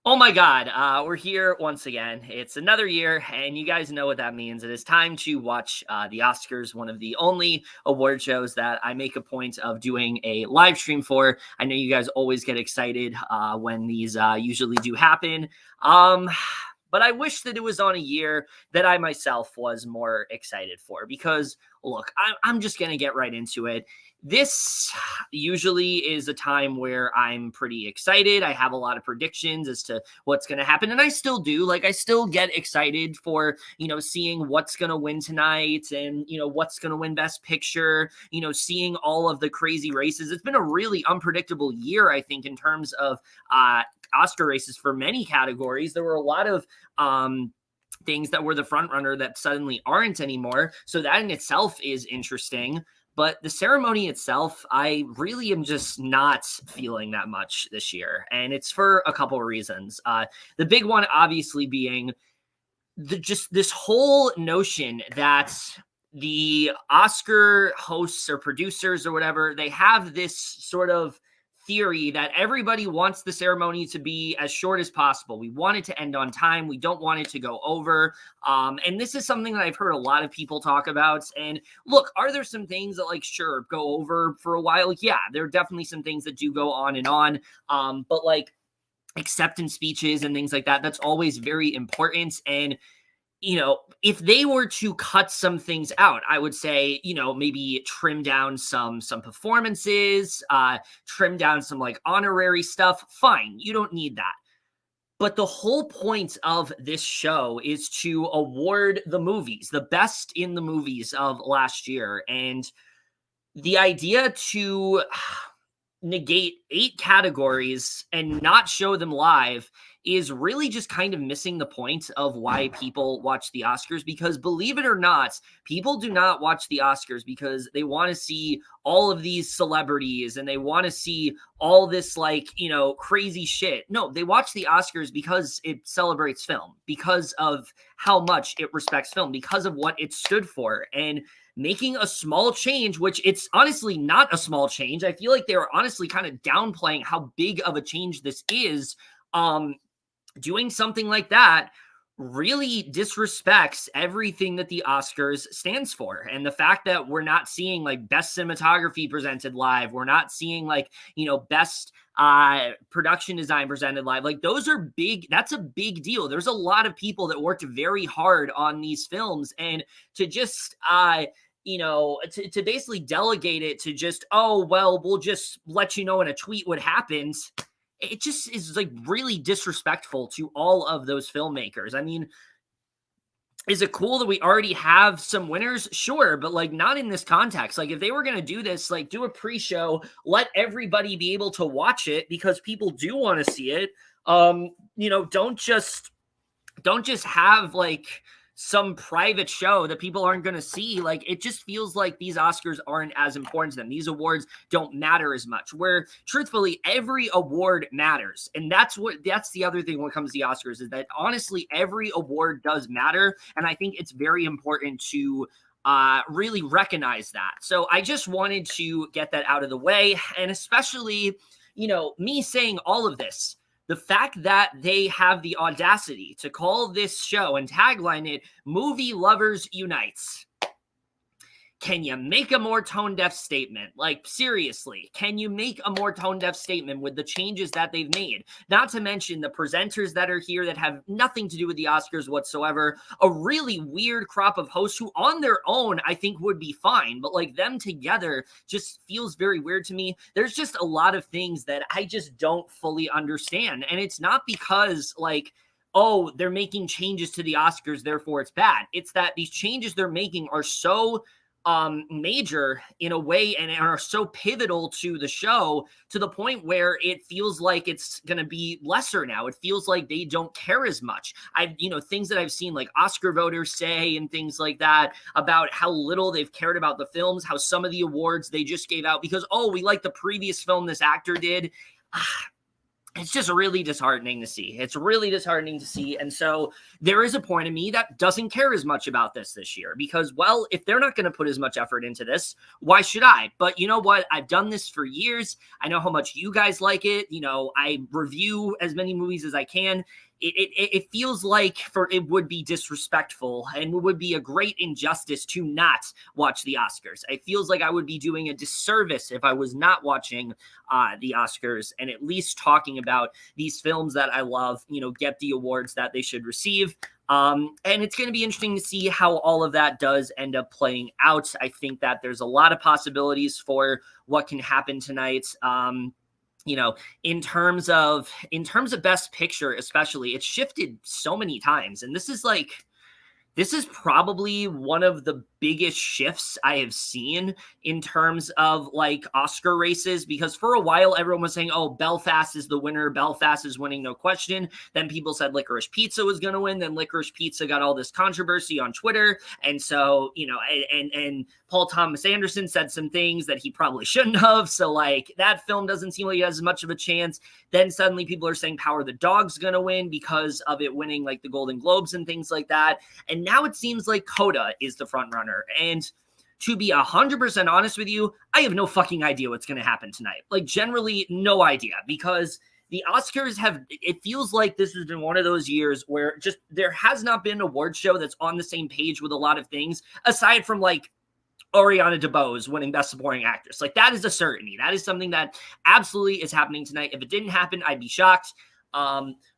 Oh my God, we're here once again. It's another year, and you guys know what that means. It is time to watch the Oscars, one of the only award shows that I make a point of doing a live stream for. I know you guys always get excited when these usually do happen. Um, but I wish that it was on a year that I myself was more excited for because, look, I'm just going to get right into it. This usually is a time where I'm pretty excited. I have a lot of predictions as to what's going to happen. And I still do. Like, I still get excited for, seeing what's going to win tonight and, what's going to win Best Picture, seeing all of the crazy races. It's been a really unpredictable year, I think, in terms of Oscar races for many categories. There were a lot of, things that were the front runner that suddenly aren't anymore. So that in itself is interesting. But the ceremony itself, I really am just not feeling that much this year. And it's for a couple of reasons. The big one, obviously, being just this whole notion that the Oscar hosts or producers or whatever, they have this sort of theory that everybody wants the ceremony to be as short as possible. We want it to end on time. We don't want it to go over. And this is something that I've heard a lot of people talk about. And look, are there some things that sure, go over for a while? Yeah, there are definitely some things that do go on and on. But acceptance speeches and things like that, that's always very important. And if they were to cut some things out, I would say, maybe trim down some performances, trim down some honorary stuff. Fine. You don't need that. But the whole point of this show is to award the movies, the best in the movies of last year. And the idea to negate 8 categories and not show them live is really just kind of missing the point of why people watch the Oscars. Because believe it or not, people do not watch the Oscars because they want to see all of these celebrities and they want to see all this crazy shit. No, they watch the Oscars because it celebrates film, because of how much it respects film, because of what it stood for. And making a small change, which it's honestly not a small change. I feel like they were honestly kind of downplaying how big of a change this is. Doing something like that really disrespects everything that the Oscars stands for. And the fact that we're not seeing best cinematography presented live, we're not seeing best production design presented live, those are big. That's a big deal. There's a lot of people that worked very hard on these films, and to just to basically delegate it to just, oh, well, we'll just let you know in a tweet what happens. It just is really disrespectful to all of those filmmakers. I mean, is it cool that we already have some winners? Sure, but not in this context. If they were going to do this, do a pre-show, let everybody be able to watch it because people do want to see it. Don't just have some private show that people aren't going to see. It just feels like these Oscars aren't as important to them. These awards don't matter as much, where truthfully every award matters. And that's the other thing when it comes to the Oscars, is that honestly, every award does matter. And I think it's very important to really recognize that. So I just wanted to get that out of the way. And especially, me saying all of this, the fact that they have the audacity to call this show and tagline it "Movie Lovers Unites." Can you make a more tone-deaf statement? Seriously, can you make a more tone-deaf statement with the changes that they've made? Not to mention the presenters that are here that have nothing to do with the Oscars whatsoever. A really weird crop of hosts who on their own, I think, would be fine. But them together just feels very weird to me. There's just a lot of things that I just don't fully understand. And it's not because oh, they're making changes to the Oscars, therefore it's bad. It's that these changes they're making are so major in a way and are so pivotal to the show, to the point where it feels like it's going to be lesser now. It feels like they don't care as much. Things that I've seen Oscar voters say and things like that about how little they've cared about the films, how some of the awards they just gave out because, oh, we like the previous film this actor did. it's just really disheartening to see. It's really disheartening to see. And so there is a point of me that doesn't care as much about this year because, well, if they're not going to put as much effort into this, why should I? But you know what? I've done this for years. I know how much you guys like it. You know, I review as many movies as I can. It feels like it would be disrespectful and would be a great injustice to not watch the Oscars. It feels like I would be doing a disservice if I was not watching the Oscars and at least talking about these films that I love, you know, get the awards that they should receive. And it's going to be interesting to see how all of that does end up playing out. I think that there's a lot of possibilities for what can happen tonight. You know, in terms of Best Picture, especially, it's shifted so many times. And this is probably one of the biggest shifts I have seen in terms of like Oscar races, because for a while everyone was saying, oh, Belfast is the winner. Belfast is winning, no question. Then people said Licorice Pizza was going to win. Then Licorice Pizza got all this controversy on Twitter. And so, you know, and Paul Thomas Anderson said some things that he probably shouldn't have. So like that film doesn't seem like it has as much of a chance. Then suddenly people are saying Power of the Dog's going to win because of it winning like the Golden Globes and things like that. And now it seems like Coda is the front runner. And to be 100% honest with you, I have no fucking idea what's going to happen tonight. Like generally no idea, because the Oscars it feels like this has been one of those years where just there has not been an award show that's on the same page with a lot of things, aside from like Ariana DeBose winning Best Supporting Actress. Like that is a certainty. That is something that absolutely is happening tonight. If it didn't happen, I'd be shocked.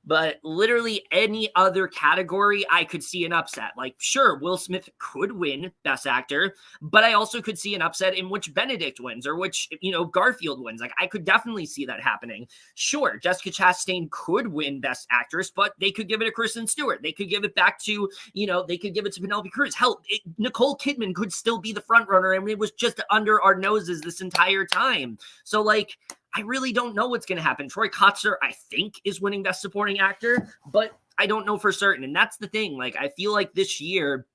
But literally any other category, I could see an upset. Like, sure, Will Smith could win Best Actor, but I also could see an upset in which Benedict wins or which, you know, Garfield wins. Like, I could definitely see that happening. Sure, Jessica Chastain could win Best Actress, but they could give it to Kristen Stewart. They could give it back to, you know, they could give it to Penelope Cruz. Hell, Nicole Kidman could still be the front runner, and it was just under our noses this entire time. So, like, I really don't know what's going to happen. Troy Kotsur, I think, is winning Best Supporting Actor, but I don't know for certain. And that's the thing. Like, I feel like this year,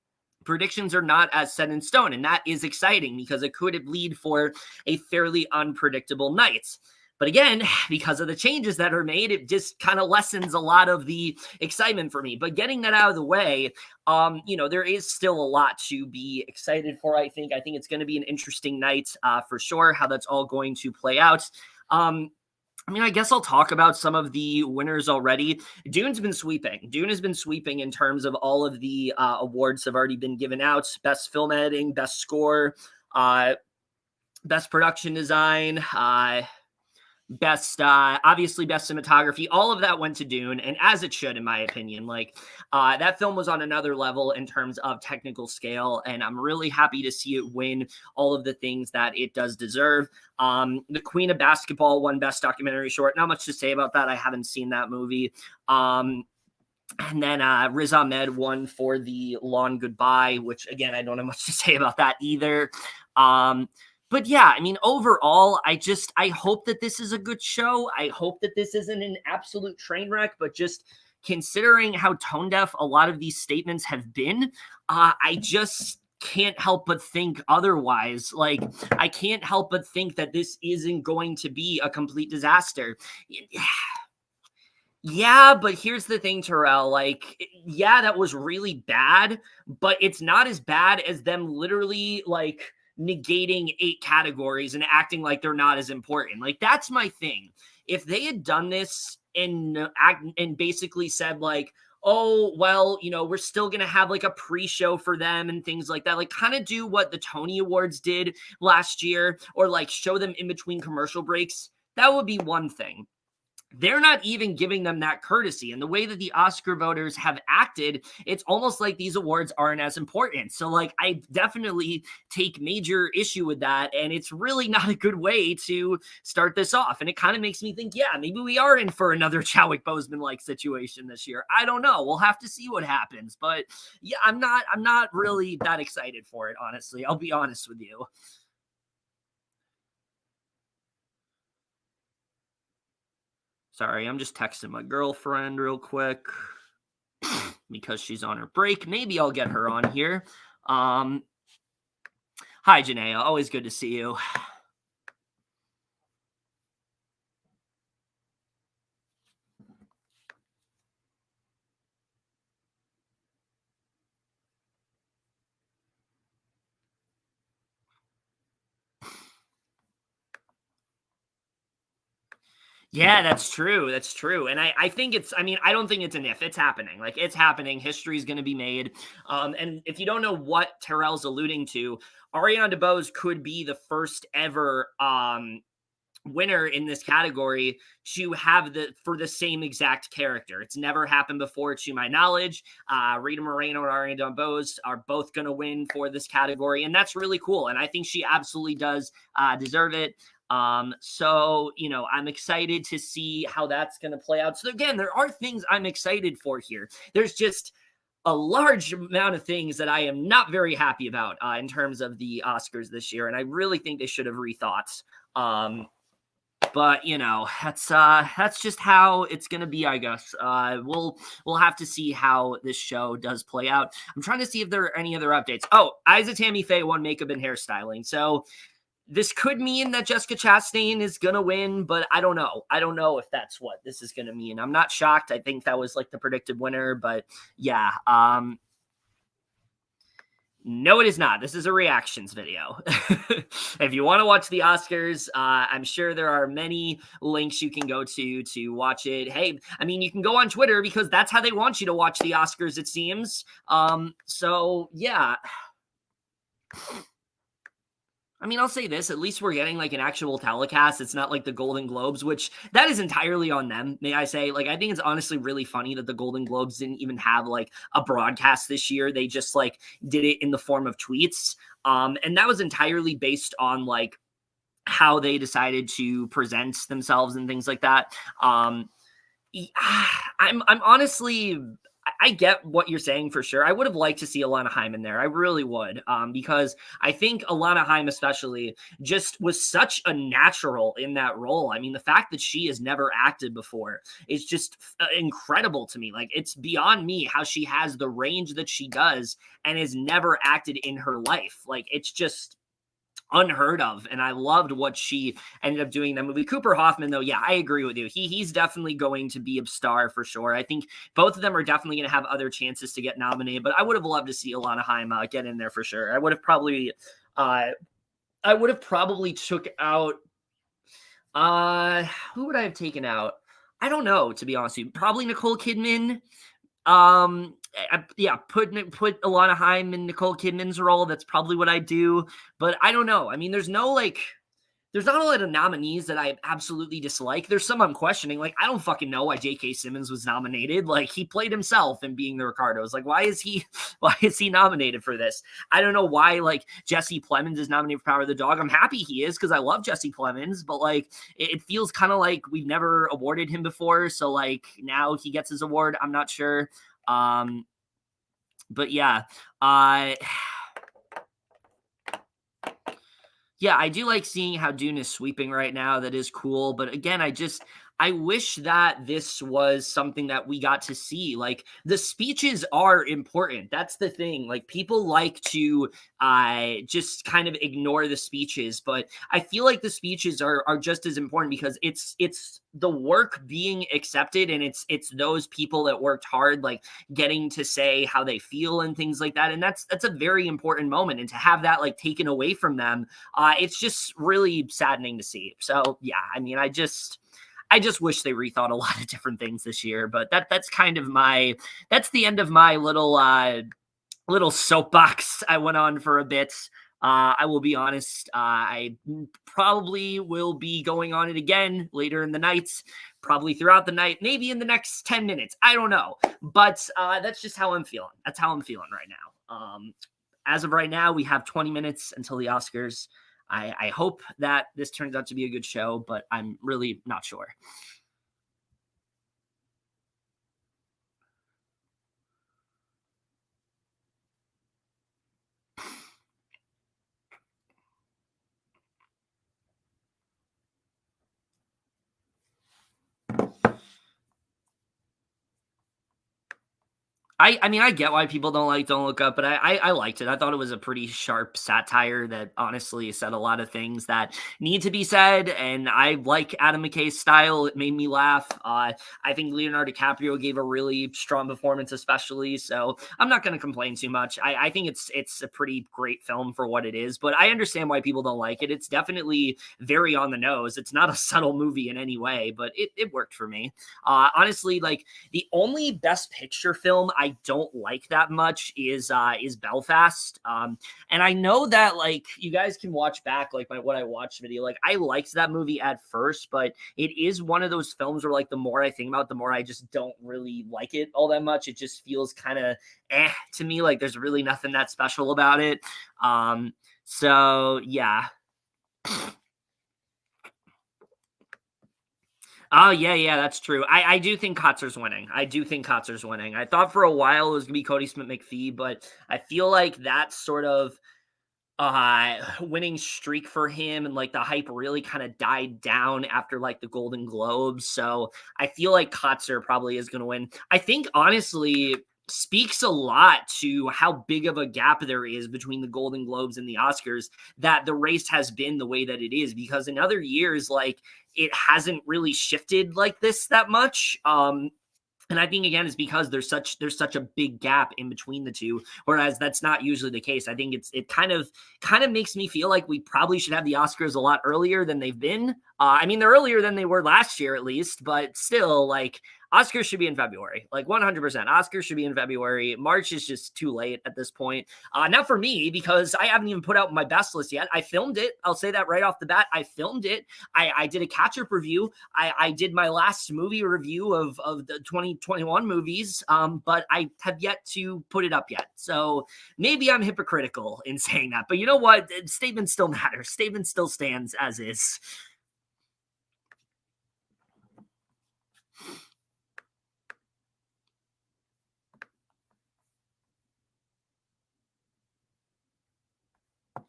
predictions are not as set in stone, and that is exciting because it could lead for a fairly unpredictable night. But again, because of the changes that are made, it just kind of lessens a lot of the excitement for me. But getting that out of the way, you know, there is still a lot to be excited for, I think. I think it's going to be an interesting night for sure, how that's all going to play out. I mean, I guess I'll talk about some of the winners already. Dune has been sweeping in terms of all of the awards have already been given out. Best film editing, best score, best production design, obviously best cinematography. All of that went to Dune, and as it should, in my opinion. Like that film was on another level in terms of technical scale, and I'm really happy to see it win all of the things that it does deserve. The Queen of Basketball won best documentary short. Not much to say about that. I haven't seen that movie. And then Riz Ahmed won for The Long Goodbye, which again, I don't have much to say about that either. But yeah, I mean, overall, I hope that this is a good show. I hope that this isn't an absolute train wreck, but just considering how tone deaf a lot of these statements have been, I just can't help but think otherwise. Like, I can't help but think that this isn't going to be a complete disaster. Yeah, but here's the thing, Terrell. Like, yeah, that was really bad, but it's not as bad as them literally, like, negating 8 categories and acting like they're not as important. Like, that's my thing. If they had done this and basically said, like, oh, well, you know, we're still going to have like a pre-show for them and things like that. Like, kind of do what the Tony Awards did last year, or like show them in between commercial breaks. That would be one thing. They're not even giving them that courtesy. And the way that the Oscar voters have acted, it's almost like these awards aren't as important. So, like, I definitely take major issue with that. And it's really not a good way to start this off. And it kind of makes me think, yeah, maybe we are in for another Chadwick Boseman-like situation this year. I don't know. We'll have to see what happens. But yeah, I'm not really that excited for it, honestly. I'll be honest with you. Sorry, I'm just texting my girlfriend real quick because she's on her break. Maybe I'll get her on here. Hi, Janaea. Always good to see you. Yeah, that's true. That's true. And I think it's, I mean, I don't think it's an if, it's happening. Like it's happening. History is going to be made. And if you don't know what Terrell's alluding to, Ariana DeBose could be the first ever winner in this category to have the for the same exact character. It's never happened before, to my knowledge. Rita Moreno and Ariana DeBose are both going to win for this category, and that's really cool. And I think she absolutely does deserve it. So, you know, I'm excited to see how that's going to play out. So again, there are things I'm excited for here. There's just a large amount of things that I am not very happy about in terms of the Oscars this year. And I really think they should have rethought. But you know, that's just how it's gonna be, I guess. We'll have to see how this show does play out. I'm trying to see if there are any other updates. Oh, Isa Tammy Faye won makeup and hairstyling, so this could mean that Jessica Chastain is gonna win, but I don't know. I don't know if that's what this is gonna mean. I'm not shocked. I think that was like the predicted winner, but yeah. No, it is not. This is a reactions video. If you want to watch the Oscars, I'm sure there are many links you can go to watch it. Hey, I mean, you can go on Twitter because that's how they want you to watch the Oscars, it seems. So yeah. I mean, I'll say this, at least we're getting like an actual telecast. It's not like the Golden Globes, which that is entirely on them, may I say. Like, I think it's honestly really funny that the Golden Globes didn't even have like a broadcast this year. They just like did it in the form of tweets. And that was entirely based on like how they decided to present themselves and things like that. I'm honestly, I get what you're saying for sure. I would have liked to see Alana Haim in there. I really would, because I think Alana Haim especially just was such a natural in that role. I mean, the fact that she has never acted before is just incredible to me. Like, it's beyond me how she has the range that she does and has never acted in her life. Like, it's just unheard of, and I loved what she ended up doing in that movie. Cooper Hoffman, though, yeah, I agree with you. He's definitely going to be a star for sure. I think both of them are definitely going to have other chances to get nominated, but I would have loved to see Alana Haim get in there for sure. I would have probably took out who would I have taken out? I don't know, to be honest with you. Probably Nicole Kidman. Yeah, put Alana Haim in Nicole Kidman's role. That's probably what I do. But I don't know. I mean, there's not a lot of nominees that I absolutely dislike. There's some I'm questioning. Like, I don't fucking know why J.K. Simmons was nominated. Like, he played himself in Being the Ricardos. Like, why is he nominated for this? I don't know why, like, Jesse Plemons is nominated for Power of the Dog. I'm happy he is because I love Jesse Plemons, but, like, it feels kind of like we've never awarded him before. So, like, now he gets his award. I'm not sure. But yeah, yeah, I do like seeing how Dune is sweeping right now. That is cool. But again, I wish that this was something that we got to see. Like, the speeches are important. That's the thing. Like, people like to just kind of ignore the speeches, but I feel like the speeches are just as important because it's the work being accepted, and it's those people that worked hard, like, getting to say how they feel and things like that. And that's a very important moment. And to have that like taken away from them, it's just really saddening to see. So yeah, I mean, I just wish they rethought a lot of different things this year. But that's kind of that's the end of my little soapbox I went on for a bit. I will be honest, I probably will be going on it again later in the night, probably throughout the night, maybe in the next 10 minutes. I don't know. But that's just how I'm feeling. That's how I'm feeling right now. As of right now, we have 20 minutes until the Oscars. I hope that this turns out to be a good show, but I'm really not sure. I mean, I get why people don't like Don't Look Up, but I liked it. I thought it was a pretty sharp satire that honestly said a lot of things that need to be said, and I like Adam McKay's style. It made me laugh. I think Leonardo DiCaprio gave a really strong performance, especially. So I'm not going to complain too much. I think it's a pretty great film for what it is, but I understand why people don't like it. It's definitely very on the nose. It's not a subtle movie in any way, but it worked for me. Honestly, like the only Best Picture film I don't like that much is Belfast. And I know that like you guys can watch back like my what I watched video. Like I liked that movie at first, but it is one of those films where like the more I think about it, the more I just don't really like it all that much. It just feels kind of to me. Like there's really nothing that special about it. So yeah. Oh yeah, that's true. I do think Kotzer's winning. I do think Kotzer's winning. I thought for a while it was gonna be Cody Smith McPhee, but I feel like that sort of winning streak for him and like the hype really kind of died down after like the Golden Globes. So I feel like Kotzer probably is gonna win. I think honestly speaks a lot to how big of a gap there is between the Golden Globes and the Oscars that the race has been the way that it is, because in other years like it hasn't really shifted like this that much. And I think again, it's because there's such a big gap in between the two, whereas that's not usually the case. I think it kind of makes me feel like we probably should have the Oscars a lot earlier than they've been. I mean, they're earlier than they were last year at least, but still, like Oscars should be in February, like 100%. Oscars should be in February. March is just too late at this point. Not for me because I haven't even put out my best list yet. I filmed it. I'll say that right off the bat. I filmed it. I did a catch-up review. I did my last movie review of the 2021 movies, but I have yet to put it up yet. So maybe I'm hypocritical in saying that. But you know what? Statement still matters. Statement still stands as is.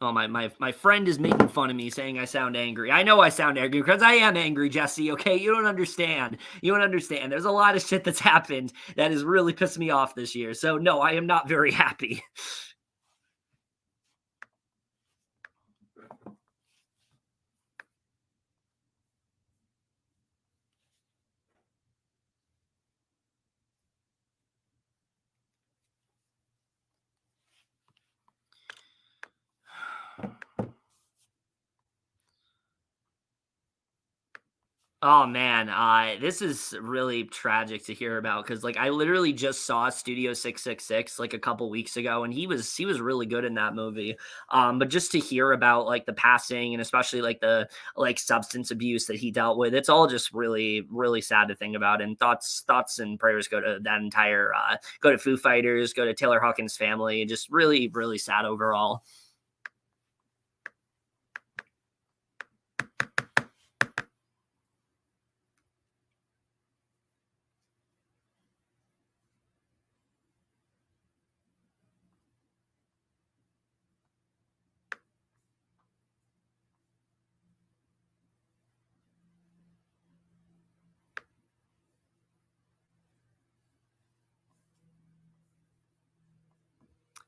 Oh, my friend is making fun of me saying I sound angry. I know I sound angry because I am angry, Jesse, okay? You don't understand. You don't understand. There's a lot of shit that's happened that has really pissed me off this year. So, no, I am not very happy. Oh man, this is really tragic to hear about because like I literally just saw Studio 666 like a couple weeks ago, and he was really good in that movie. But just to hear about like the passing and especially like the like substance abuse that he dealt with, it's all just really really sad to think about. And thoughts and prayers go to that entire go to Foo Fighters, go to Taylor Hawkins' family. Just really really sad overall.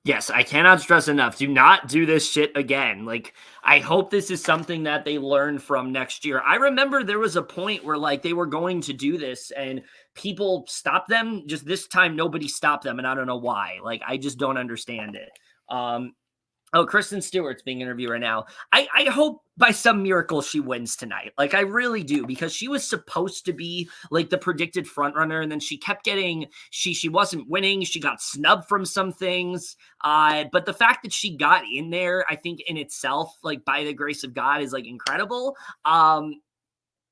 Yes, I cannot stress enough. Do not do this shit again. Like, I hope this is something that they learn from next year. I remember there was a point where, like, they were going to do this and people stopped them. Just this time, nobody stopped them. And I don't know why. Like, I just don't understand it. Um, Oh, Kristen Stewart's being interviewed right now. I hope by some miracle she wins tonight. Like I really do, because she was supposed to be like the predicted front runner, and then she kept getting she wasn't winning. She got snubbed from some things. But the fact that she got in there, I think in itself, like by the grace of God, is like incredible.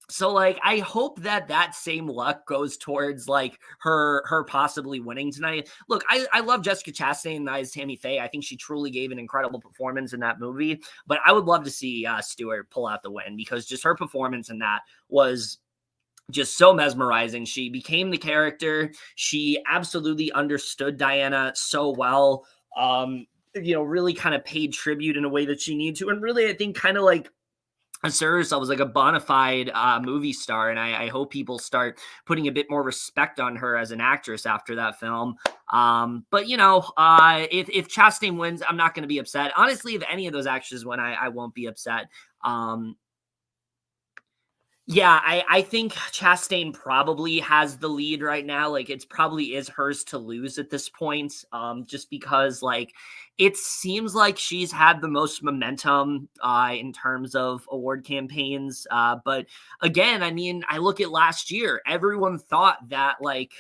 So like I hope that that same luck goes towards like her possibly winning tonight. Look, I love Jessica Chastain and as Tammy Faye. I think she truly gave an incredible performance in that movie, but I would love to see Stewart pull out the win because just her performance in that was just so mesmerizing. She became the character. She absolutely understood Diana so well. Really kind of paid tribute in a way that she needed to, and really I think kind of like assert herself as like a bona fide movie star, and I hope people start putting a bit more respect on her as an actress after that film. But if Chastain wins, I'm not going to be upset. Honestly, if any of those actresses win, I won't be upset. Um, yeah, I think Chastain probably has the lead right now. Like, it's probably is hers to lose at this point. Just because like it seems like she's had the most momentum in terms of award campaigns. But again, I mean, I look at last year, everyone thought that like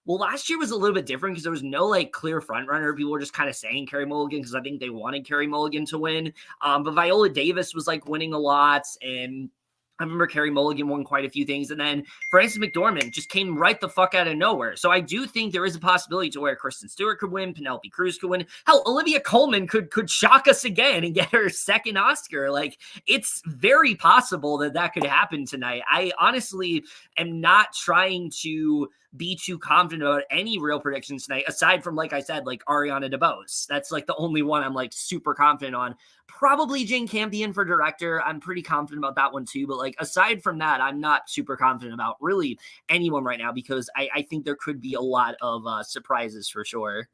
well, last year was a little bit different because there was no like clear front runner. People were just kind of saying Carrie Mulligan because I think they wanted Carrie Mulligan to win. But Viola Davis was like winning a lot, and I remember Carrie Mulligan won quite a few things, and then Frances McDormand just came right the fuck out of nowhere. So I do think there is a possibility to where Kristen Stewart could win, Penelope Cruz could win. Hell, Olivia Colman could shock us again and get her second Oscar. Like, it's very possible that that could happen tonight. I honestly am not trying to be too confident about any real predictions tonight, aside from, like I said, like Ariana DeBose. That's like the only one I'm like super confident on. Probably Jane Campion for director. I'm pretty confident about that one too. But like aside from that, I'm not super confident about really anyone right now because I think there could be a lot of surprises for sure.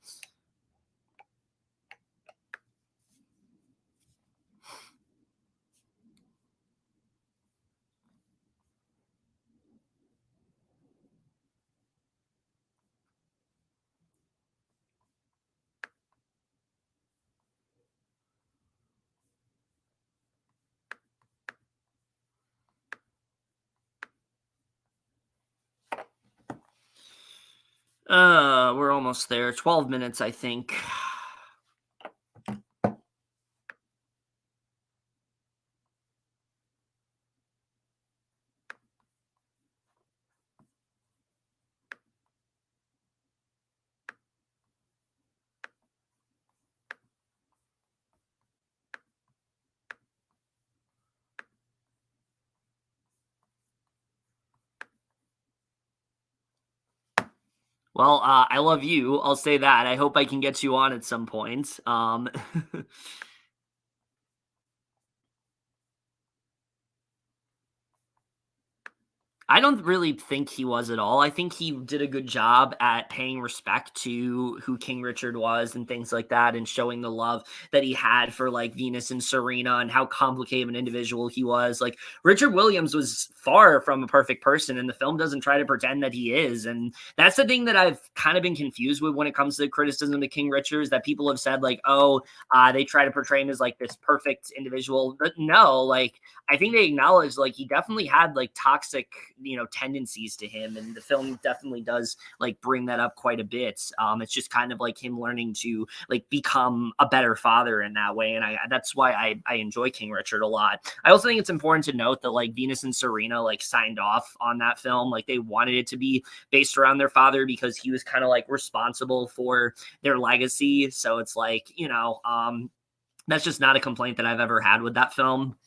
We're almost there. 12 minutes, I think. Well, I love you. I'll say that. I hope I can get you on at some point. I don't really think he was at all. I think he did a good job at paying respect to who King Richard was and things like that, and showing the love that he had for like Venus and Serena and how complicated of an individual he was. Like, Richard Williams was far from a perfect person, and the film doesn't try to pretend that he is. And that's the thing that I've kind of been confused with when it comes to the criticism of King Richard, is that people have said like, oh, they try to portray him as like this perfect individual. But no, like I think they acknowledge like he definitely had like toxic, tendencies to him, and the film definitely does like bring that up quite a bit. It's just kind of like him learning to like become a better father in that way, and that's why I enjoy King Richard a lot. I also think it's important to note that like Venus and Serena like signed off on that film, like they wanted it to be based around their father because he was kind of like responsible for their legacy. So it's like that's just not a complaint that I've ever had with that film.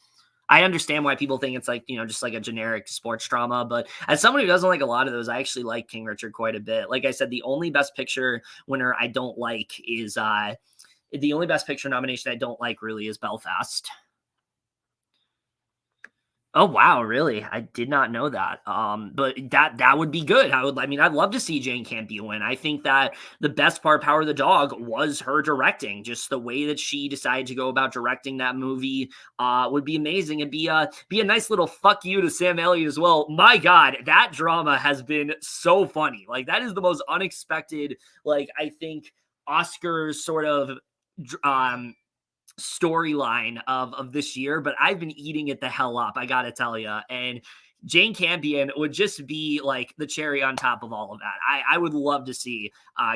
I understand why people think it's like, just like a generic sports drama. But as someone who doesn't like a lot of those, I actually like King Richard quite a bit. Like I said, the only Best Picture winner I don't like is the only Best Picture nomination I don't like really is Belfast. Oh wow, really? I did not know that. But that would be good. I'd love to see Jane Campion win. I think that the best part of Power of the Dog was her directing. Just the way that she decided to go about directing that movie would be amazing. And be a nice little fuck you to Sam Elliott as well. My God, that drama has been so funny. Like that is the most unexpected, like I think Oscars sort of um storyline of this year, but I've been eating it the hell up, I gotta tell you. And Jane Campion would just be like the cherry on top of all of that. I would love to see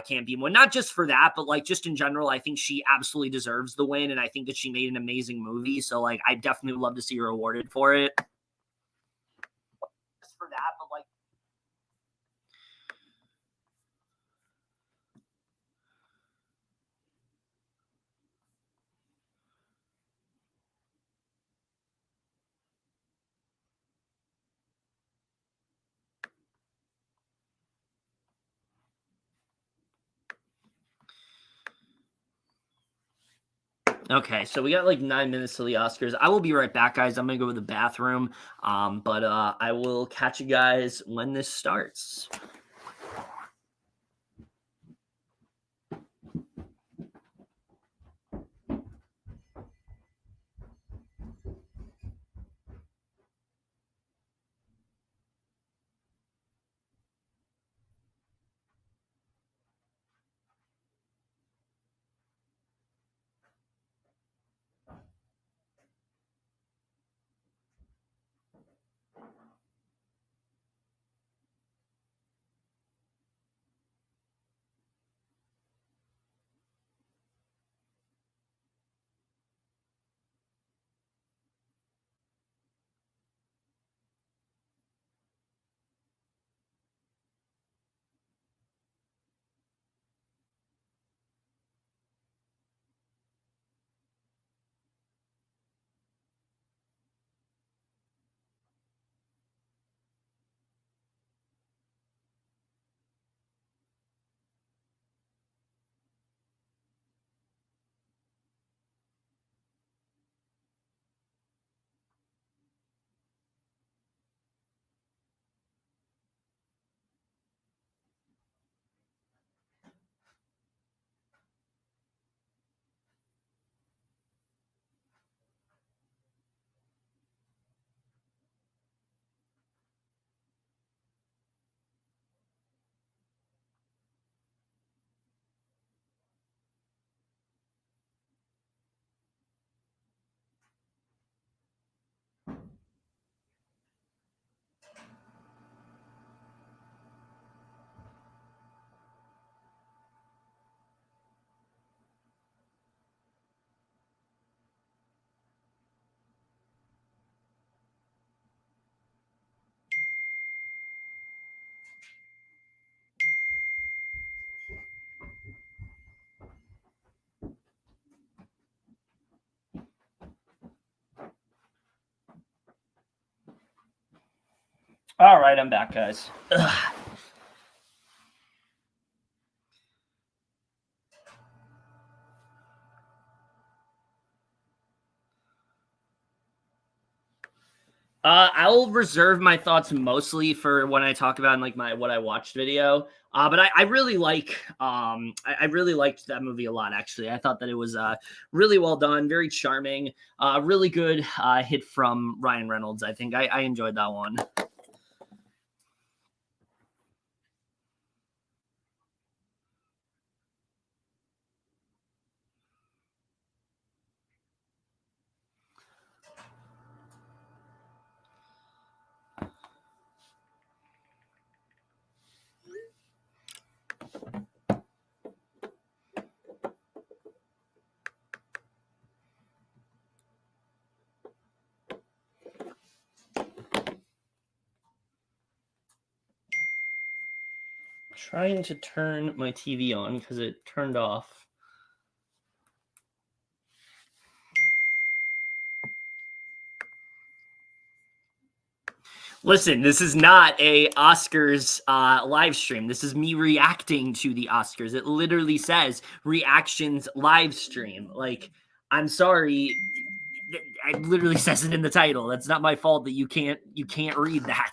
Campion win, not just for that, but like just in general. I think she absolutely deserves the win, and I think that she made an amazing movie. So like, I definitely would love to see her awarded for it. Just for that, but like Okay, so we got like 9 minutes till the Oscars. I will be right back, guys. I'm gonna go to the bathroom. But I will catch you guys when this starts. All right, I'm back, guys. Ugh. I'll reserve my thoughts mostly for when I talk about in like my what I watched video. But I really I really liked that movie a lot. Actually, I thought that it was really well done, very charming, really good hit from Ryan Reynolds. I think I enjoyed that one. Trying to turn my TV on because it turned off. Listen, this is not a Oscars live stream. This is me reacting to the Oscars. It literally says reactions live stream. Like, I'm sorry, it literally says it in the title. That's not my fault that you can't read that.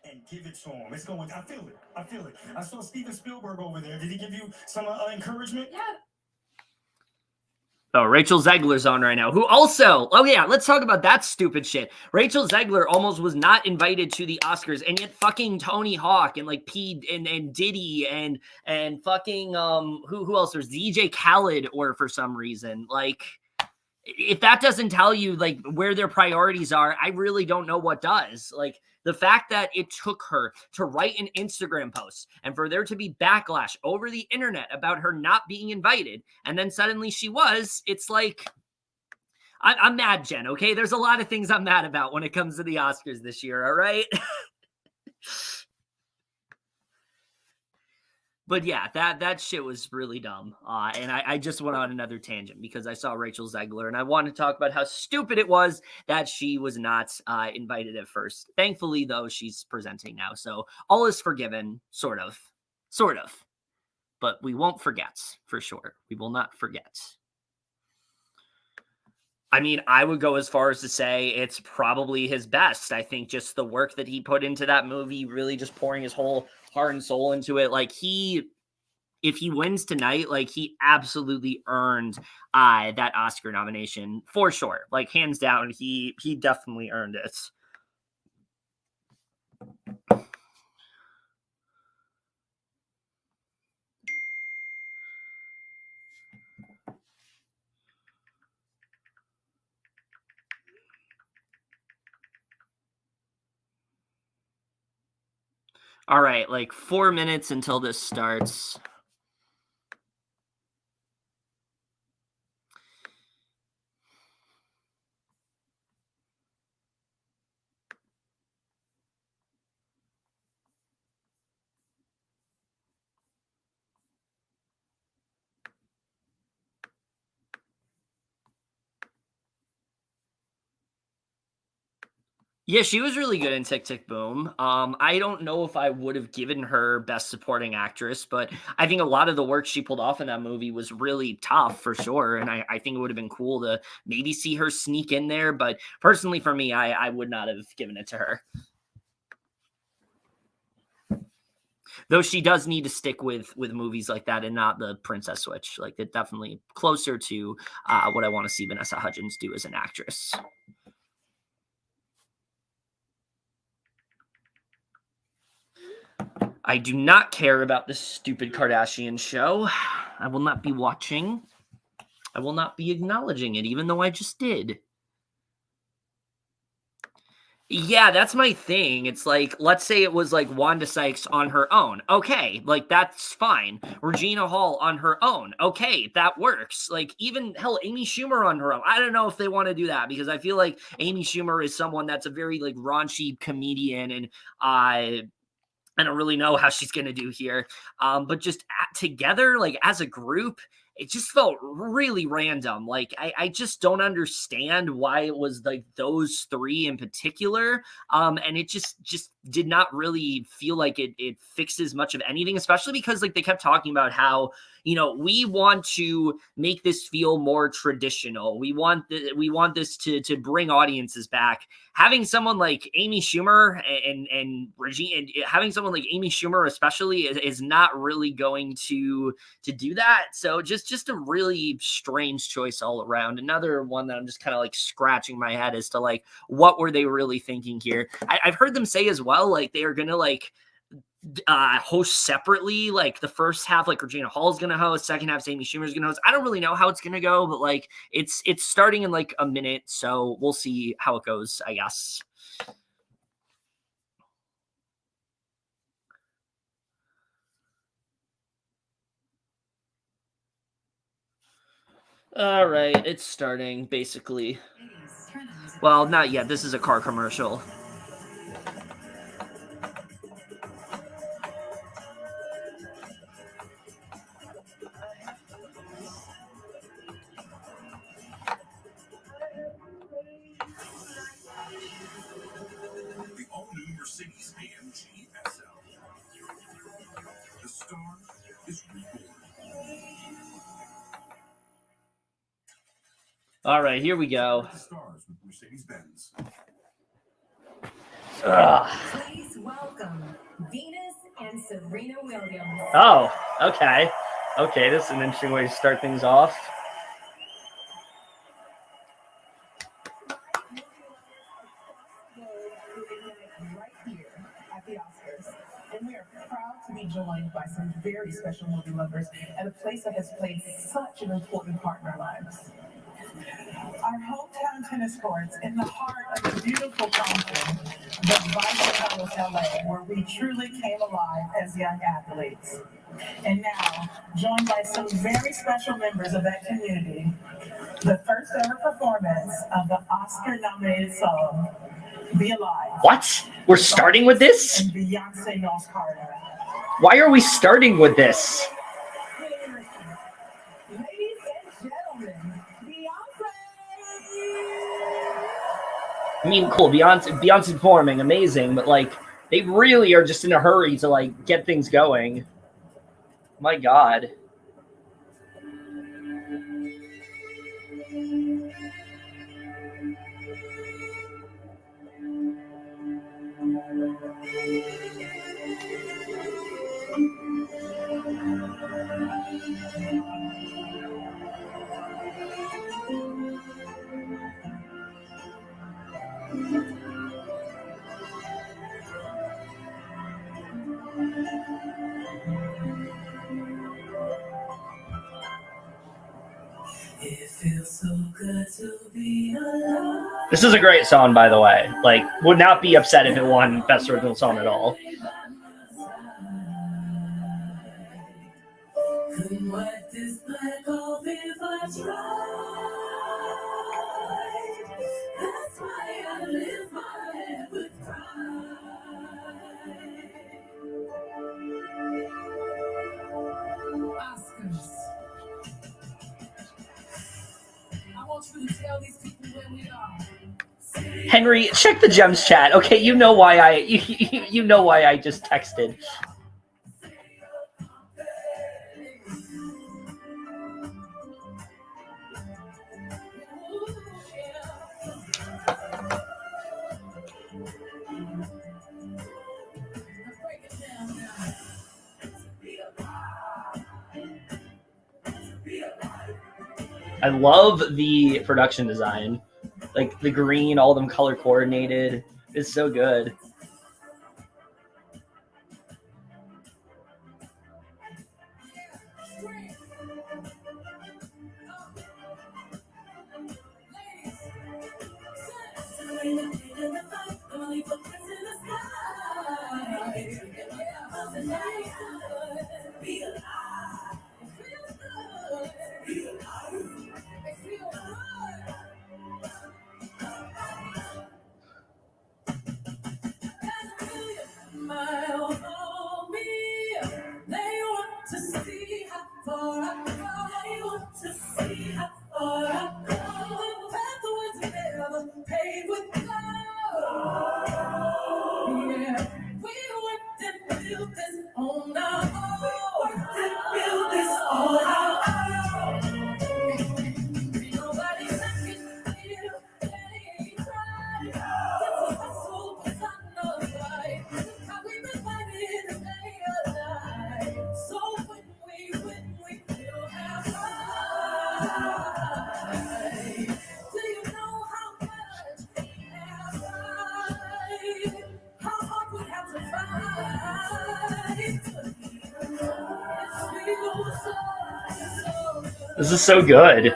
And give it to him. It's going. I feel it. I feel it. I saw Steven Spielberg over there. Did he give you some encouragement? Yeah. Oh, Rachel Zegler's on right now, who also, oh yeah, let's talk about that stupid shit. Rachel Zegler almost was not invited to the Oscars, and yet fucking Tony Hawk and like P and Diddy and fucking who else? There's DJ Khaled or for some reason. Like, if that doesn't tell you like where their priorities are, I really don't know what does. Like, the fact that it took her to write an Instagram post and for there to be backlash over the internet about her not being invited, and then suddenly she was, it's like, I'm mad, Jen, okay? There's a lot of things I'm mad about when it comes to the Oscars this year, all right? But yeah, that shit was really dumb. And I just went on another tangent because I saw Rachel Zegler and I wanted to talk about how stupid it was that she was not invited at first. Thankfully, though, she's presenting now. So all is forgiven, sort of. Sort of. But we won't forget, for sure. We will not forget. I mean, I would go as far as to say it's probably his best. I think just the work that he put into that movie, really just pouring his whole heart and soul into it. Like if he wins tonight, like he absolutely earned that Oscar nomination for sure. Like hands down, he definitely earned it. All right, like 4 minutes until this starts. Yeah, she was really good in Tick Tick Boom. I don't know if I would have given her Best Supporting Actress, but I think a lot of the work she pulled off in that movie was really tough for sure. And I think it would have been cool to maybe see her sneak in there. But personally, for me, I would not have given it to her. Though she does need to stick with movies like that and not the Princess Switch. Like, it's definitely closer to what I want to see Vanessa Hudgens do as an actress. I do not care about this stupid Kardashian show. I will not be watching. I will not be acknowledging it, even though I just did. Yeah, that's my thing. It's like, let's say it was like Wanda Sykes on her own. Okay, like that's fine. Regina Hall on her own. Okay, that works. Like even hell, Amy Schumer on her own. I don't know if they want to do that because I feel like Amy Schumer is someone that's a very like raunchy comedian, and I don't really know how she's going to do here. But just together, like as a group, it just felt really random. Like I just don't understand why it was like those three in particular. And it just did not really feel like it fixes much of anything, especially because like they kept talking about how, you know, we want to make this feel more traditional. We want this to bring audiences back. Having someone like Amy Schumer and Regina, and having someone like Amy Schumer especially is not really going to do that. So just a really strange choice all around. Another one that I'm just kind of like scratching my head as to like what were they really thinking here. I've heard them say as well like they are gonna like host separately. Like the first half, like Regina Hall's gonna host, second half Amy Schumer's gonna host. I don't really know how it's gonna go, but like it's starting in like a minute, so we'll see how it goes, I guess. All right, it's starting basically. Well, not yet. This is a car commercial. The all-new Mercedes-AMG SL. The star is reborn. All right, here we go. Stars with Mercedes-Benz. Please welcome Venus and Serena Williams. Oh, okay. Okay, this is an interesting way to start things off. Right here at the Oscars. And we are proud to be joined by some very special movie lovers at a place that has played such an important part in our lives. Our hometown tennis courts in the heart of the beautiful Compton, the vibrant town of LA, where we truly came alive as young athletes. And now, joined by some very special members of that community, the first ever performance of the Oscar-nominated song, Be Alive. What? We're starting with this? And Beyonce Knows Carter. Why are we starting with this? Ladies and gentlemen, Beyonce. I mean, cool, Beyonce performing, amazing, but like they really are just in a hurry to like get things going. My God. It feels so good to be alive. This is a great song, by the way. Like, would not be upset if it won Best Original Song at all. Couldn't wipe this black off if I tried. That's why I live my head with pride. Oscars. I want you to tell these people where we are. Henry, check the Gems chat. Okay, you know why you know why I just texted. I love the production design. Like the green, all of them color coordinated. It's so good. This is so good.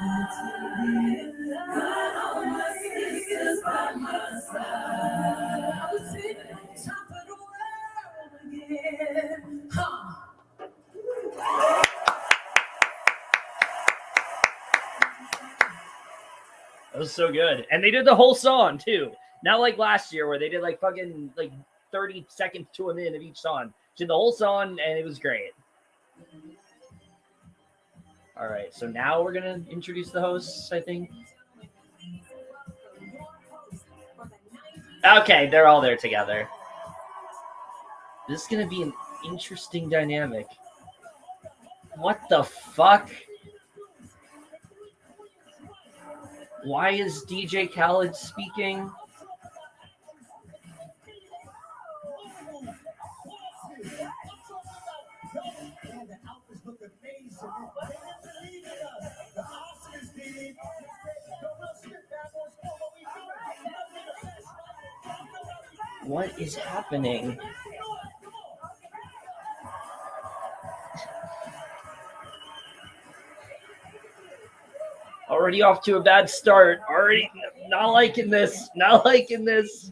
That was so good. And they did the whole song too. Not like last year where they did like fucking like 30 seconds to a minute of each song. Did the whole song and it was great. All right, so now we're gonna introduce the hosts, I think. Okay, they're all there together. This is gonna be an interesting dynamic. What the fuck? Why is DJ Khaled speaking? What is happening? Already off to a bad start. Already not liking this. Not liking this.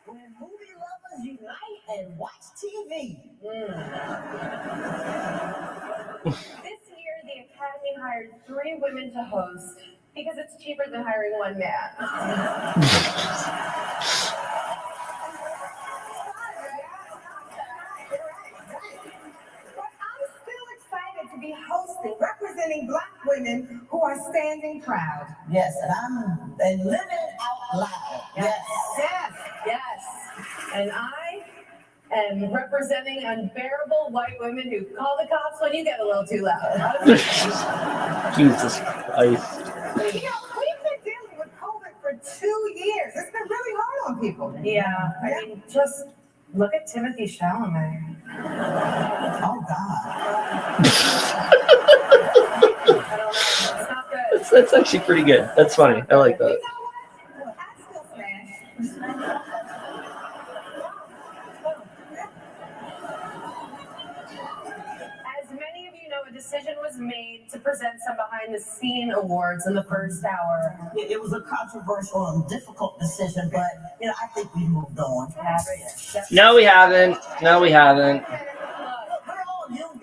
When movie lovers unite and watch TV. This year, the Academy hired 3 women to host because it's cheaper than hiring one man. But I'm still excited to be hosting, representing Black women who are standing proud. Yes, and living out loud. Yes. Yes, yes. And I am representing unbearable white women who call the cops when you get a little too loud. Jesus Christ. We've been dealing with COVID for 2 years. It's been really hard on people. Yeah, I mean, just look at Timothy Chalamet. Oh, God. I don't know, it's not good. That's actually pretty good. That's funny. I like that. You know what? I still smash. As many of you know, a decision was made to present some behind-the-scene awards in the first hour. It was a controversial and difficult decision, but, I think we moved on. No, we haven't. No, we haven't. We're all union.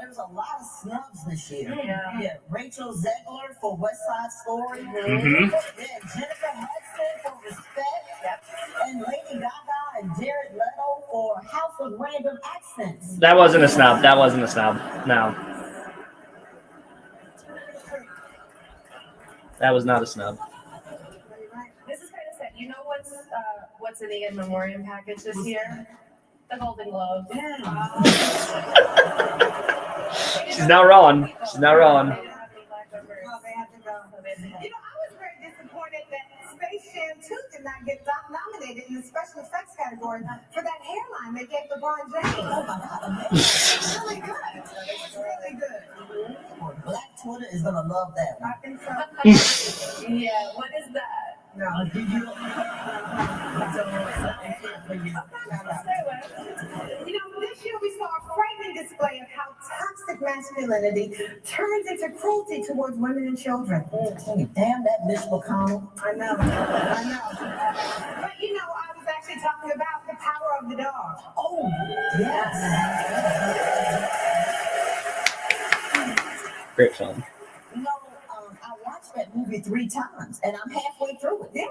There's a lot of snubs this year. Yeah. Rachel Zegler for West Side Story. Mm-hmm. Jennifer Hudson for Respect. And Lady Gaga and Jared Leto for House of Random Accents. That wasn't a snub. That wasn't a snub. No. That was not a snub. This is kind of sad. You know what's in the in memoriam package this year? The Golden Globes. She's not wrong. She's not wrong. Oh, they have to go. I was very disappointed that Space Jam 2 did not get nominated in the special effects category for that hairline they gave LeBron James. Oh, my God. It's really good. It's really good. Black Twitter is going to love that I one. think so. Yeah, what is that? No. Stay away. This year we saw a frightening display of how toxic masculinity turns into cruelty towards women and children. Damn that Mitch McConnell. I know. But I was actually talking about the power of the dog. Oh, yes. Great film. I watched that movie 3 times, and I'm halfway through it. Yeah.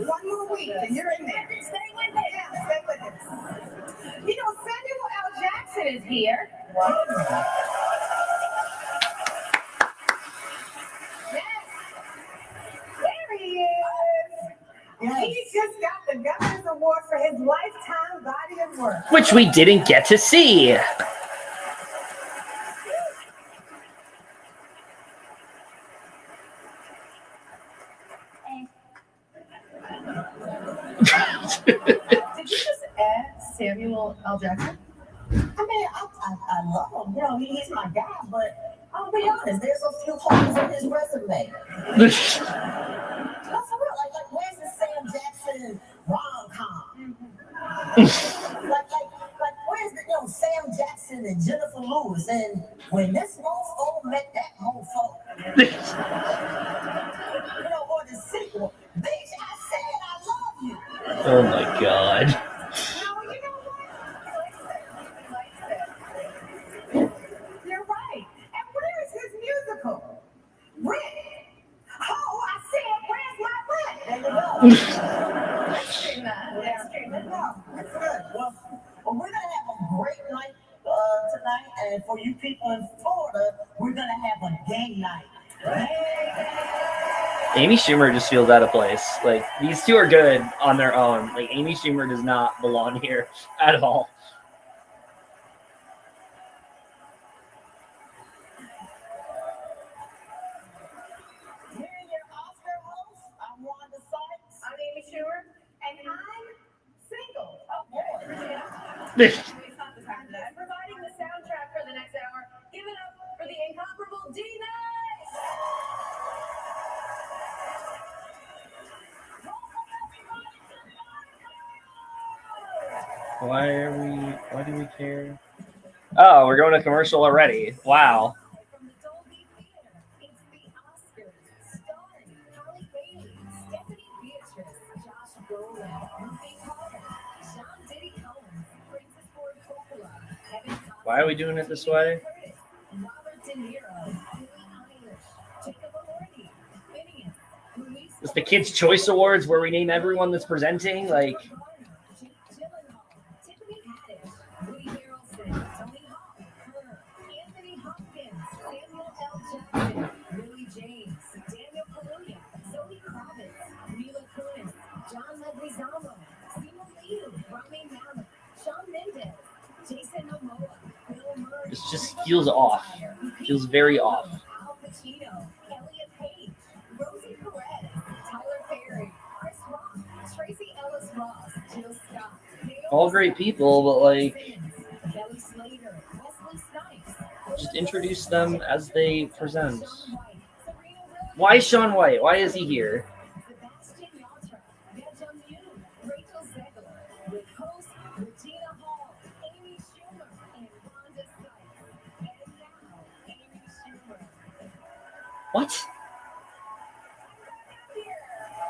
One more week, and you're in there. Stay with it. Yeah, stay with it. Samuel L. Jackson is here. Yes. There he is. Yes. He just got the Governor's Award for his lifetime body of work. Which we didn't get to see. Did you just add Samuel L. Jackson? I love him. You know, he's my guy, but I'll be honest, there's a few holes in his resume. No, for real. Like where's the Sam Jackson rom-com? like, where's the, Sam Jackson and Jennifer Lewis? And when this mofo met that mofo, or the sequel, bitch, I said I love you. Oh my God. No, you know what? He likes it. You're right. And where is his musical? Rent. Oh, I said, where's my rent? There you go. Let's stream that. Let's stream it. No, that's good. Well, we're going to have a great night tonight. And for you people in Florida, we're going to have a game night. Amy Schumer just feels out of place. Like, these two are good on their own. Like, Amy Schumer does not belong here at all. Here are your Oscar hosts. I'm Wanda Sykes. I'm Amy Schumer. And I'm single. Oh, boy. I'm providing the soundtrack for the next hour. Give it up for the incomparable D-Nice! Why do we care? Oh, we're going to commercial already. Wow. From the Dolby Theater, it's the Oscars, starring Halle Bailey, Stephanie Beatrice, Josh Brolin, Ruby Carter, Sean Diddy Cohen, Francis Ford Coppola, Kevin Costner, Why are we doing it this way? Curtis, Robert De Niro, Billie Eilish, Jacob Elordi, Phineas, Luis It's the Kids' Choice Awards where we name everyone that's presenting. Like, Jake Gyllenhaal, Tiffany Haddish, Woody Harrelson, Tony Hawk, Her, Anthony Hopkins, Samuel L. Jackson, Lily James, Daniel Kaluuya, Zoe Kravitz, Mila Kunis, John Leguizamo, Simu Liu, Rami Malek, Shawn Mendes, Jason Momoa, Bill Murray. this just feels off. Feels very off. Al Pacino, Elliot Page, Rosie Perez, Tyler Perry, Chris Rock, Tracy Ellis Ross, Jill Scott, Naomi All great people, but like, Simmons, Kelly Slater, Wesley Snipes, just introduce them as they present. Shaun White, Serena Williams, Why Sean White? Why is he here? Sebastian Yatra, Benjamin Yoon, Rachel Zegler, with host Regina Hall, Amy Schumer, and Wanda Sykes. And now, Amy Schumer. What?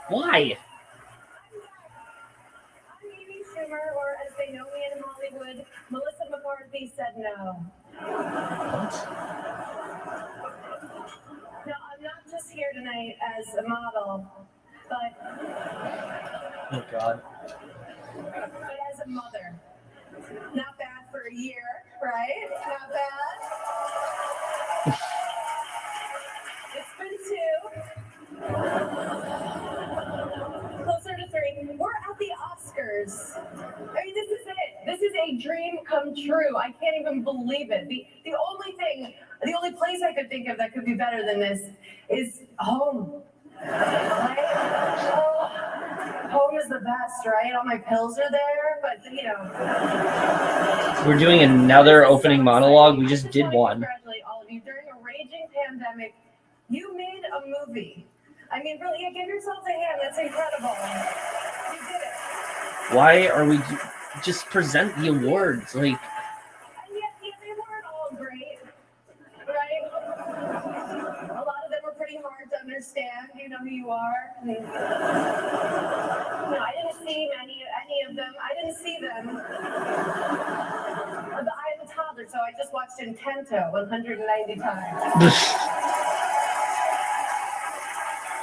Why? I'm Amy Schumer, or as they know me in Hollywood, Melissa McCarthy said no. What? No, I'm not just here tonight as a model, but Oh God. as a mother. Not bad for a year, right? Not bad. It's been 2. Closer to 3. We're at the Oscars. I mean, this is it. This is a dream come true. I can't even believe it. The only place I could think of that could be better than this is home. Right? Oh, home is the best, right? All my pills are there, but We're doing another opening monologue. We just did one. Congratulate all of you. During a raging pandemic, you made a movie. I mean, really, give yourselves a hand. That's incredible. You did it. Why are we just present the awards? Like, And yet, they weren't all great, right? A lot of them were pretty hard to understand. You know who you are. I mean, no, I didn't see any of them. I didn't see them. I am a toddler, so I just watched Intento 190 times.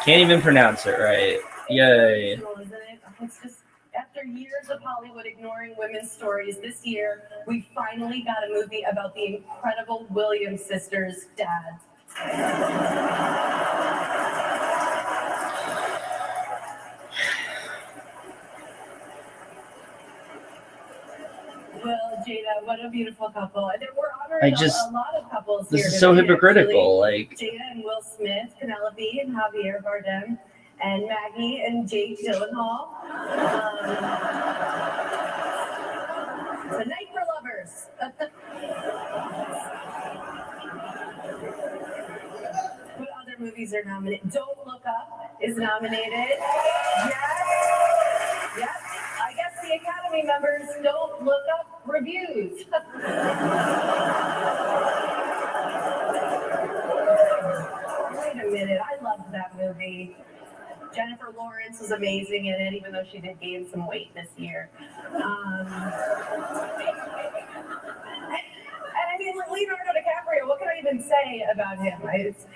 can't even pronounce it right. Yay. Isn't it? It's just after years of Hollywood ignoring women's stories, this year we finally got a movie about the incredible Williams sisters' dad. Well, Jada, what a beautiful couple. We're honoring a lot of couples This here is so tonight, hypocritical. actually. Like, Jada and Will Smith, Penelope and Javier Bardem, and Maggie and Jake Gyllenhaal. It's a night for Lovers. What other movies are nominated? Don't Look Up is nominated. Yes. Yep. I guess the Academy members don't look up reviews. Wait a minute. I loved that movie. Jennifer Lawrence was amazing in it, even though she did gain some weight this year. And I mean, Leonardo DiCaprio, what can I even say about him?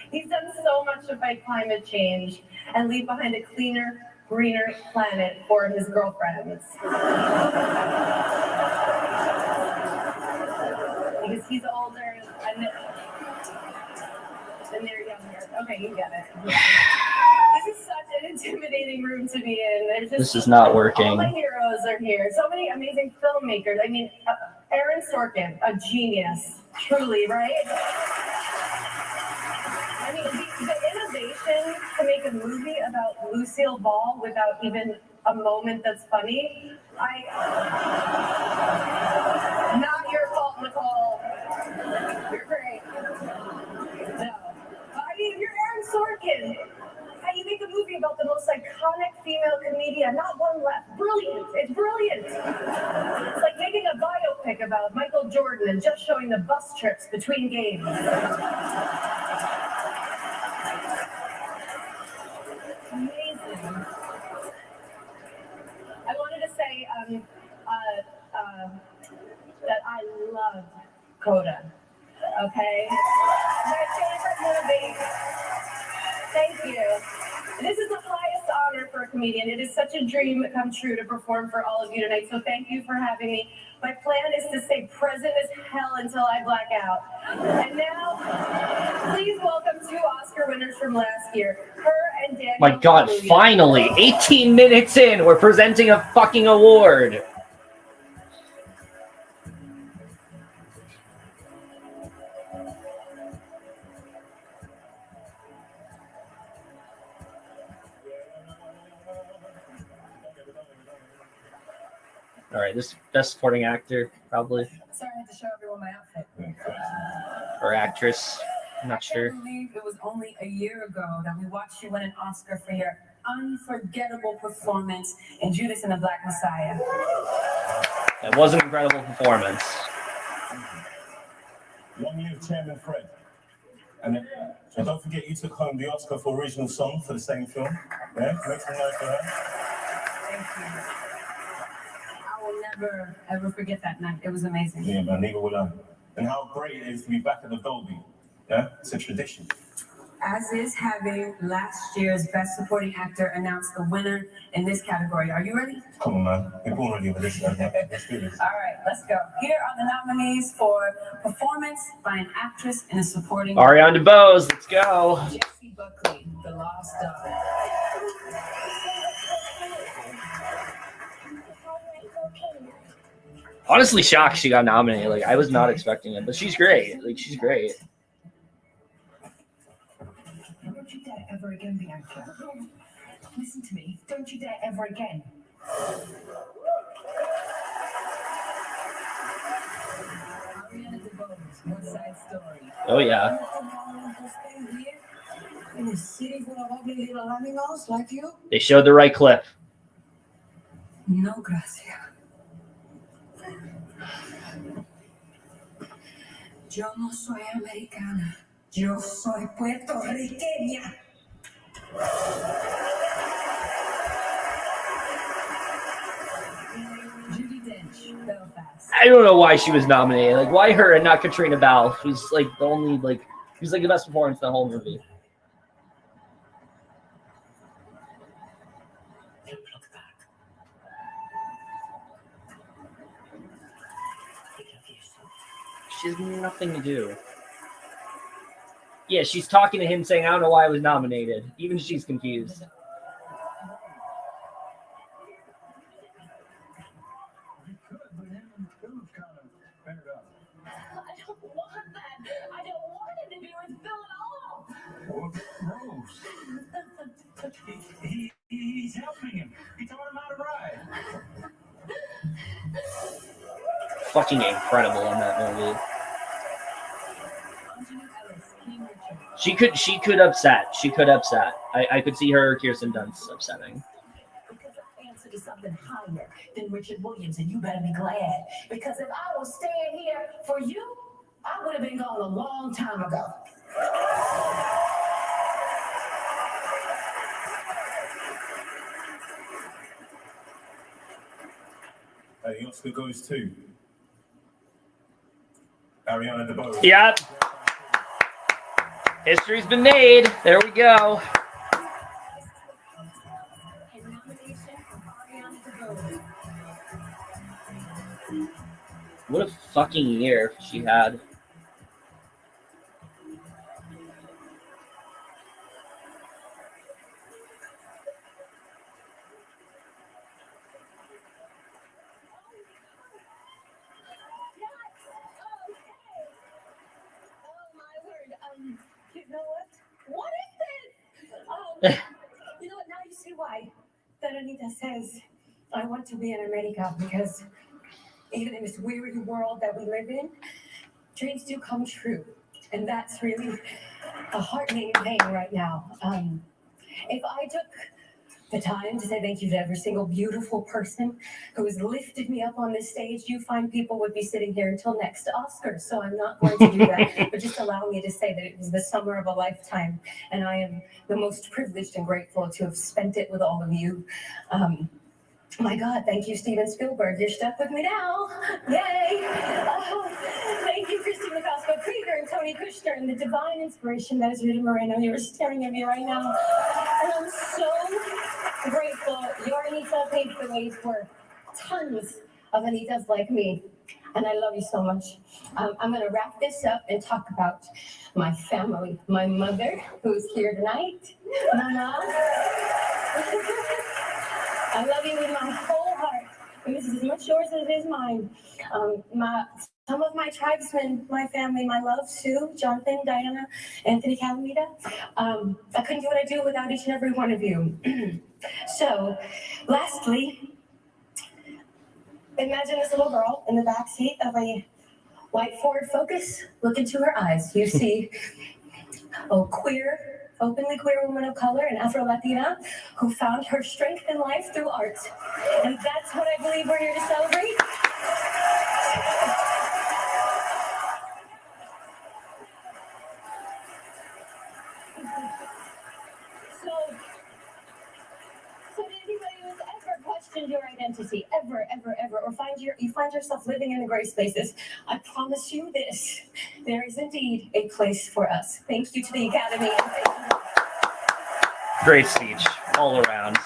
He's done so much to fight climate change and leave behind a cleaner, greener planet for his girlfriends. Because he's older and they're younger. Okay, you get it. This is such an intimidating room to be in. There's just, This is not working. All my heroes are here. So many amazing filmmakers. I mean, Aaron Sorkin, a genius, truly, right? I mean, the innovation to make a movie about Lucille Ball without even a moment that's funny, not your fault, Nicole. You're great. No. I mean, you're Aaron Sorkin. How you make a movie about the most iconic female comedian, not one left. Brilliant. It's brilliant. It's like making a biopic about Michael Jordan and just showing the bus trips between games. Amazing. I wanted to say that I loved Coda. Okay? My favorite movie. Thank you. This is the highest honor for a comedian. It is such a dream come true to perform for all of you tonight. So thank you for having me. My plan is to stay present as hell until I black out. And now, please welcome two Oscar winners from last year. Her and Daniel. My God, Kaluuya. finally, 18 minutes in, we're presenting a fucking award. All right, this best supporting actor, probably, Sorry, I had to show everyone my outfit. or actress. I'm not I sure. can't believe it was only a year ago that we watched you win an Oscar for your unforgettable performance in Judas and the Black Messiah. It was an incredible performance. Long live Chairman Fred. And don't forget, you took home the Oscar for original song for the same film. Yeah, make some noise for her. Thank you. I will never, ever forget that night. It was amazing. Yeah, man, neither will I. And how great it is to be back at the Dolby. Yeah, it's a tradition. As is having last year's Best Supporting Actor announce the winner in this category. Are you ready? Come on, man. We're born ready for this. Let's do this. All right, let's go. Here are the nominees for Performance by an Actress in a Supporting Role. Ariana DeBose, let's go. Jessie Buckley, The Lost Daughter. Honestly shocked she got nominated. Like, I was not expecting it, but she's great. Like, she's great. Don't you dare ever again, Bianca. Listen to me. Don't you dare ever again. Ariana DeBose, West Side Story. Oh, yeah. In a city full of ugly little animals like you? They showed the right clip. No, gracias. Yo no soy americana. Yo soy puertorriqueña. Judi Dench, Belfast. I don't know why she was nominated. Like, why her and not Katrina Balfe, who's like the only, like, who's like the best performance in the whole movie. She has nothing to do. Yeah, she's talking to him saying, I don't know why I was nominated. Even she's confused. I don't want that. I don't want it to be with Bill at all. Rose. He's helping him. He taught him how to ride. fucking incredible in that movie. She could upset. She could upset. I could see her Kirsten Dunst upsetting. Because I answer to something higher than Richard Williams, and you better be glad. Because if I was staying here for you, I would have been gone a long time ago. The Oscar goes to Ariana DeBose. Yep. History's been made. There we go. What a fucking year she had. You know what? What is this? You know what? Now you see why that Anita says I want to be in America, because even in this weird world that we live in, dreams do come true. And that's really a heartening thing right now. If I took the time to say thank you to every single beautiful person who has lifted me up on this stage, you find people would be sitting here until next Oscars. So I'm not going to do that, but just allow me to say that it was the summer of a lifetime, and I am the most privileged and grateful to have spent it with all of you. My God, thank you, Steven Spielberg. You're stuck with me now. Yay! Thank you, Christina Krieger and Tony Kushner, and the divine inspiration that is Rita Moreno. You're staring at me right now. And I'm so grateful. Your Anita paved the way for tons of Anitas like me. And I love you so much. I'm going to wrap this up and talk about my family. My mother, who's here tonight. Mama. I love you with my whole heart, and this is as much yours as it is mine. Some of my tribesmen, my family, my love, Sue, Jonathan, Diana, Anthony, Calamita. I couldn't do what I do without each and every one of you. So, lastly, imagine this little girl in the back seat of a white Ford Focus. Look into her eyes. You see a openly queer woman of color, an Afro-Latina, who found her strength in life through art. And that's what I believe we're here to celebrate. So did anybody who's ever questioned your identity, ever, or you find yourself living in the gray spaces, I promise you this, there is indeed a place for us. Thank you to the Academy. And thank you. Great speech all around.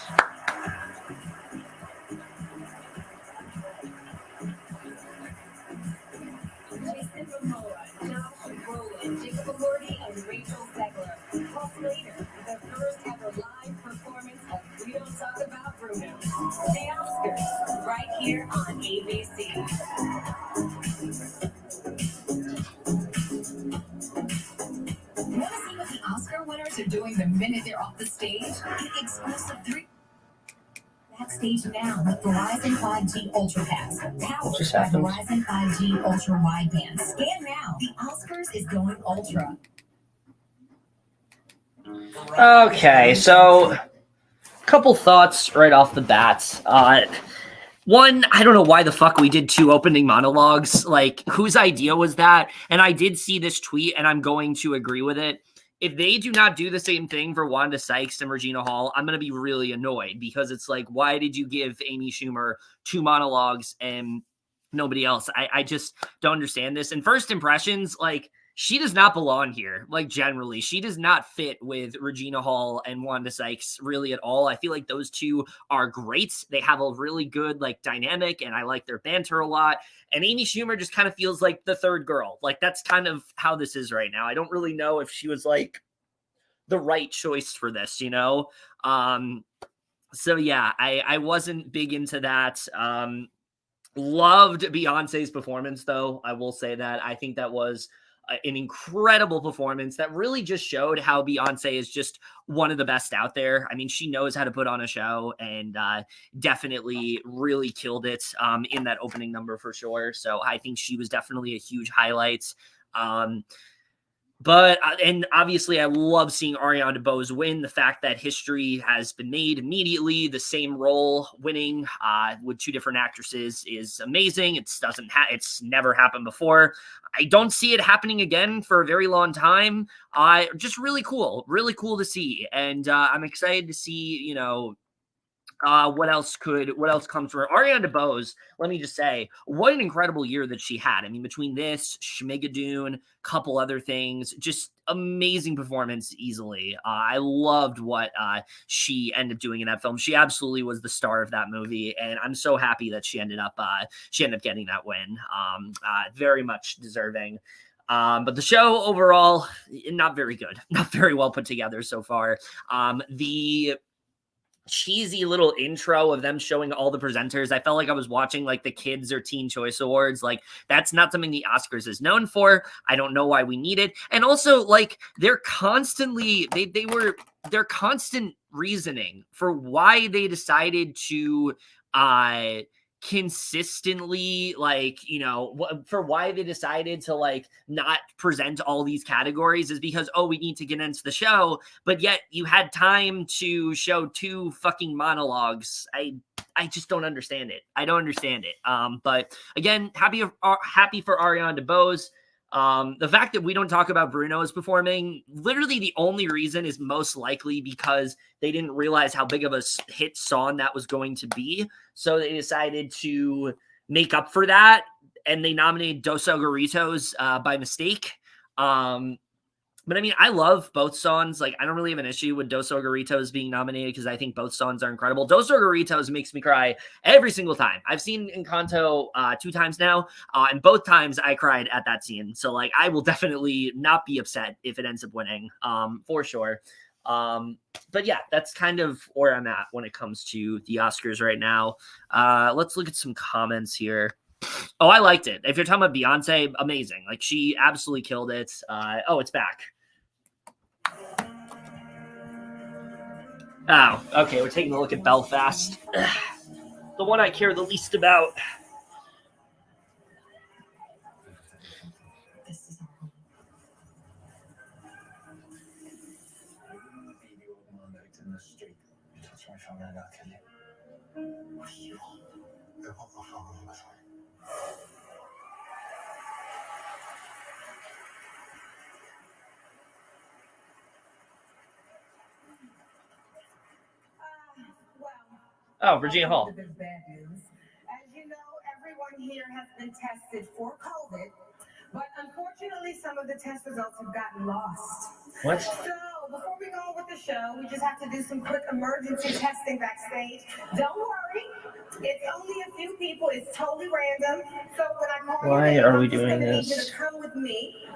Jason Momoa, Josh Brolin, Jacob Elordi, and Rachel Zegler. Plus later, the first ever live performance of We Don't Talk About Bruno. The Oscars, right here on ABC. Want to see what the Oscar winners are doing the minute they're off the stage? Get exclusive 3 backstage now with Verizon 5G Ultra Pass, powered by Verizon 5G Ultra Wideband. Scan now. The Oscars is going ultra. Okay, so couple thoughts right off the bat. One, I don't know why the fuck we did 2 opening monologues. Like, whose idea was that? And I did see this tweet, and I'm going to agree with it. If they do not do the same thing for Wanda Sykes and Regina Hall, I'm going to be really annoyed, because it's like, why did you give Amy Schumer 2 monologues and nobody else? I just don't understand this. And first impressions, like, she does not belong here. Like, generally, she does not fit with Regina Hall and Wanda Sykes really at all. I feel like those two are great. They have a really good, like, dynamic, and I like their banter a lot. And Amy Schumer just kind of feels like the third girl. Like, that's kind of how this is right now. I don't really know if she was, like, the right choice for this, you know? So, yeah, I wasn't big into that. Loved Beyonce's performance, though. I will say that. I think that was an incredible performance that really just showed how Beyonce is just one of the best out there. I mean, she knows how to put on a show, and definitely really killed it in that opening number for sure. So I think she was definitely a huge highlight. But and obviously, I love seeing Ariana DeBose win. The fact that history has been made immediately, the same role winning with two different actresses is amazing. It's never happened before. I don't see it happening again for a very long time. Just really cool to see, and I'm excited to see what else comes from her. Ariana DeBose, let me just say, what an incredible year that she had. I mean, between this, Schmigadoon, couple other things, just amazing performance easily. I loved what she ended up doing in that film. She absolutely was the star of that movie, and I'm so happy that she ended up getting that win. Very much deserving. But the show overall, not very good, not very well put together so far. The cheesy little intro of them showing all the presenters, I felt like I was watching like the Kids or Teen Choice Awards. Like, that's not something the Oscars is known for. I don't know why we need it. And also, like, they're constantly their constant reasoning for why they decided to consistently, like, for why they decided to like not present all these categories is because, oh, we need to get into the show, but yet you had time to show two fucking monologues. I just don't understand it. I don't understand it. But again, happy for Ariana DeBose. The fact that we don't talk about Bruno's performing, literally the only reason is most likely because they didn't realize how big of a hit song that was going to be. So they decided to make up for that, and they nominated Dos Ogaritos by mistake. But I mean, I love both songs. Like, I don't really have an issue with Dos Ogaritos being nominated because I think both songs are incredible. Dos Ogaritos makes me cry every single time. I've seen Encanto 2 times now, and both times I cried at that scene. So, like, I will definitely not be upset if it ends up winning, for sure. But yeah, that's kind of where I'm at when it comes to the Oscars right now. Let's look at some comments here. Oh, I liked it. If you're talking about Beyonce, amazing. Like, she absolutely killed it. Oh, it's back. Oh, okay. We're taking a look at Belfast. The one I care the least about. This is our home. In the street. Touch my phone and I'll kill you. What do you want? Oh, Virginia Hall. There's bad news. As you know, everyone here has been tested for COVID, but unfortunately, some of the test results have gotten lost. What? So, before we go on with the show, we just have to do some quick emergency testing backstage. Don't worry, it's only a few people. It's totally random. So when I call Why you, are we I'm just doing gonna need you this? to come with me.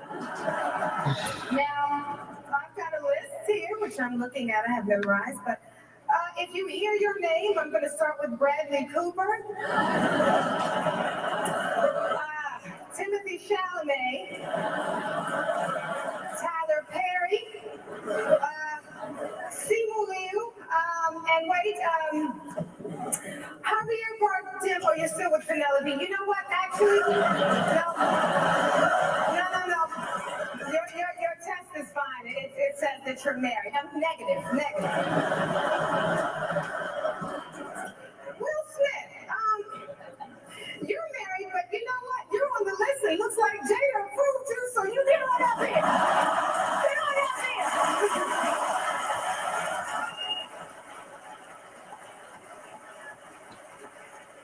Now, I've got a list here, which I'm looking at. I have memorized, but if you hear your name, I'm going to start with Bradley Cooper, Timothy Chalamet, Tyler Perry, Simu Liu, and wait, Javier Bardem. Oh, you're still with Penelope. You know what? Actually, no. Your test is fine. It says that you're married. I'm negative. Will Smith, you're married, but you know what? You're on the list. It looks like Jada approved you, so you get on up here. Get on up here.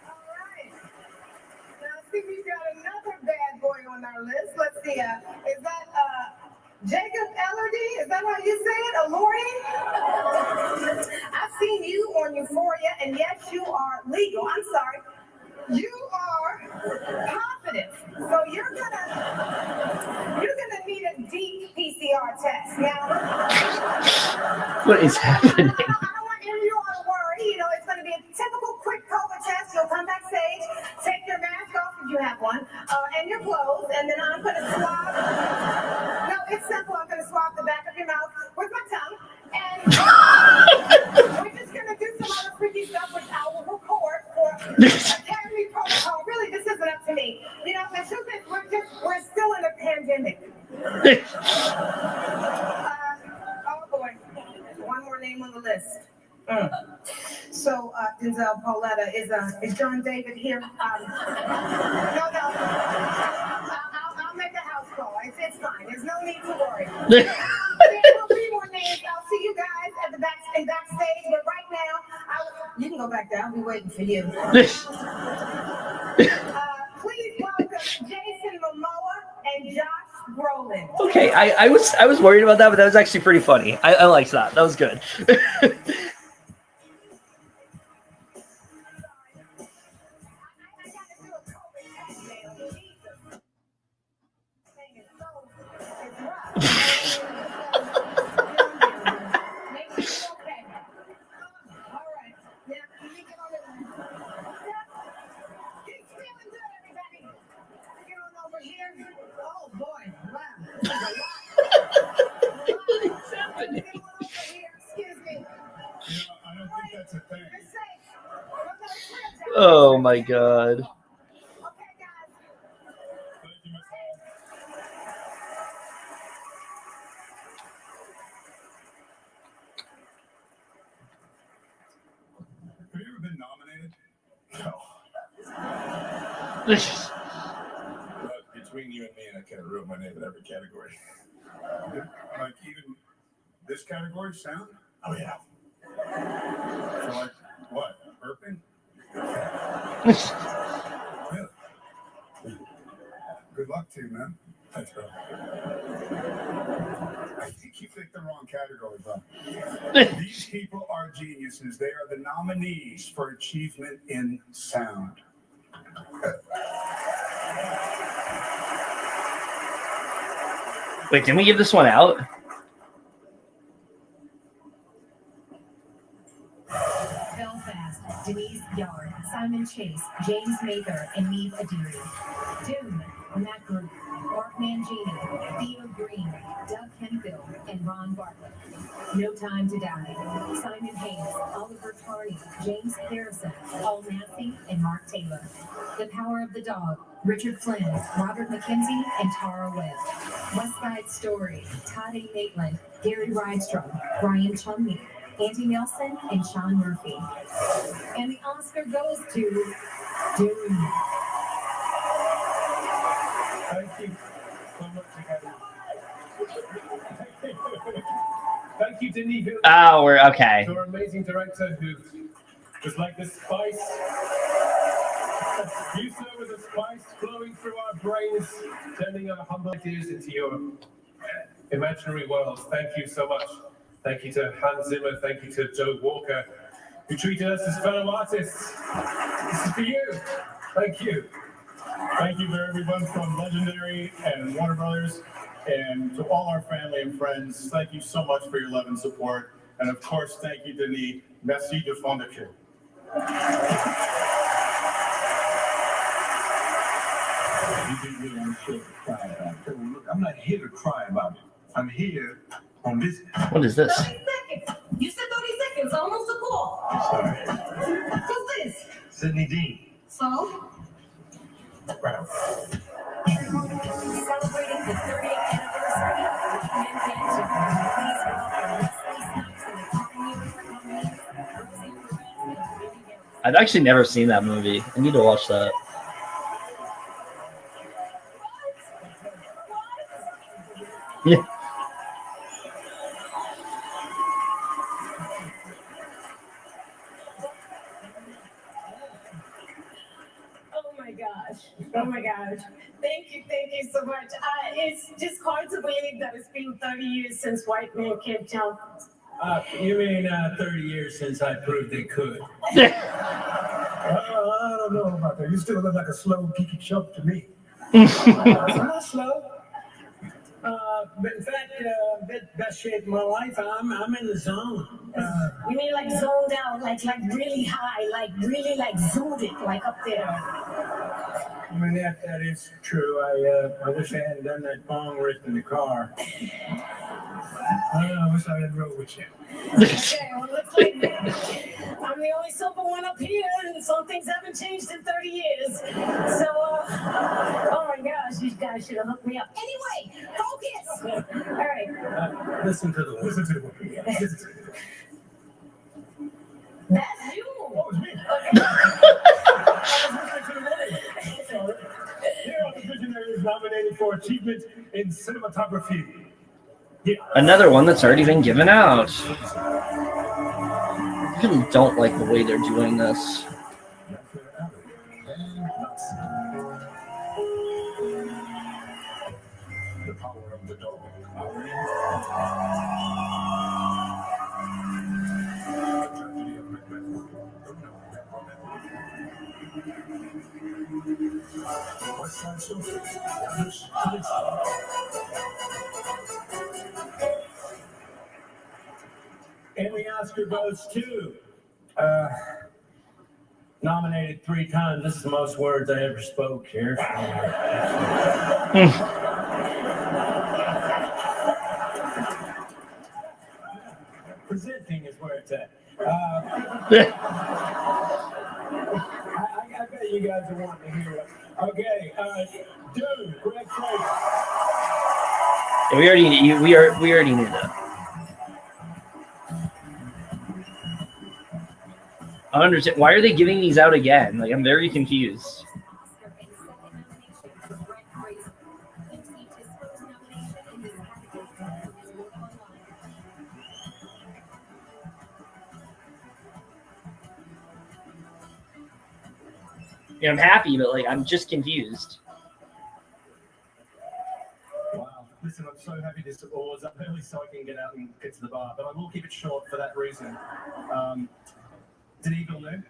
All right. Now, see, we've got another bad boy on our list. Let's see. Is that Jacob Elordi? Is that how you say it? Elordi? I've seen you on Euphoria, and yes, you are legal. I'm sorry. You are positive. So you're gonna need a deep PCR test. Now, What is happening? I don't want any of you all to worry. You know, it's gonna be a typical quick COVID test. You'll come backstage, take your mask off if you have one, and your clothes, and then I'm gonna swab. We're just gonna do some other freaky stuff which I will record for Academy protocol. Really, this isn't up to me. You know, the truth is we're still in a pandemic. Oh boy, one more name on the list. So, Denzel Pauletta, is John David here? No. I'll make a house call. It's fine. There's no need to worry. There will be more names. I'll see you guys at the backstage. But right now, you can go back there. I'll be waiting for you. Please welcome Jason Momoa and Josh Brolin. Okay, I was worried about that, but that was actually pretty funny. I liked that. That was good. Oh my god. Have you ever been nominated? No. But between you and me, I can't ruin my name in every category. Like even this category, sound? Oh yeah. So like what? Burping? Really? Good luck to you, man. Thanks, bro. I think you picked the wrong category, bro. These people are geniuses. They are the nominees for achievement in sound. Wait, didn't we give this one out? Belfast, Denise Yard, Simon Chase, James Mather, and Neve Adiri. Dune, Matt Group, Mark Mangini, Theo Green, Doug Henfield, and Ron Bartlett. No Time to Die, Simon Hayes, Oliver Tarney, James Harrison, Paul Massey, and Mark Taylor. The Power of the Dog, Richard Flynn, Robert McKenzie, and Tara Webb. West Side Story, Todd A. Maitland, Gary Rydstrom, Brian Chumney, Andy Nelson, and Sean Murphy. And the Oscar goes to Dune. Thank you so much, together. Thank you, Denis Villeneuve. Oh, we're okay. Our amazing director who was like the spice. You serve as a spice flowing through our brains, turning our humble ideas into your imaginary worlds. Thank you so much. Thank you to Hans Zimmer. Thank you to Joe Walker, who treated us as fellow artists. This is for you. Thank you. Thank you to everyone from Legendary and Warner Brothers, and to all our family and friends. Thank you so much for your love and support. And of course, thank you, Denis. Merci de fond de cœur. I'm not here to cry about it. I'm here on this. What is this? 30 seconds. You said 30 seconds, almost a call. Sorry. Who's this? Sydney Dean. So? Wow. Celebrating the 30th anniversary of White Man Can't Jump. Please welcome Wesley Snipes and the Company. I've actually never seen that movie. I need to watch that. Yeah. Oh my gosh. Thank you so much. It's just hard to believe that it's been 30 years since White Man Can't Jump. You mean 30 years since I proved they could? I don't know about that. You still look like a slow, geeky chump to me. I'm not slow. But in fact, best shape of my life, I'm in the zone. You mean like zoned out, like really high, like really like zoomed it, like up there. I mean, that is true. I wish I hadn't done that bong rip in the car. I wish I had rolled with you. Okay, well, looks like I'm the only silver one up here, and some things haven't changed in 30 years. So, oh my gosh, these guys should have hooked me up. Anyway, focus! All right. Listen to the woman. Listen to the woman. Yeah. Listen to the woman. That's you! Oh, it's me. Okay. I was listening to the woman. Sorry. Here are the visionaries nominated for achievement in cinematography. Yeah. Another one that's already been given out. I really don't like the way they're doing this. The power of the dog. And the Oscar goes to nominated 3 times. This is the most words I ever spoke here. Presenting is where it's at. I bet you guys are wanting to hear it. Okay, Dune, Greg Fraser. We already knew that. I don't understand. Why are they giving these out again? Like, I'm very confused. Yeah, I'm happy, but like, I'm just confused. Wow. Listen, I'm so happy this awards up early so I can get out and get to the bar, but I will keep it short for that reason. Denis Villeneuve,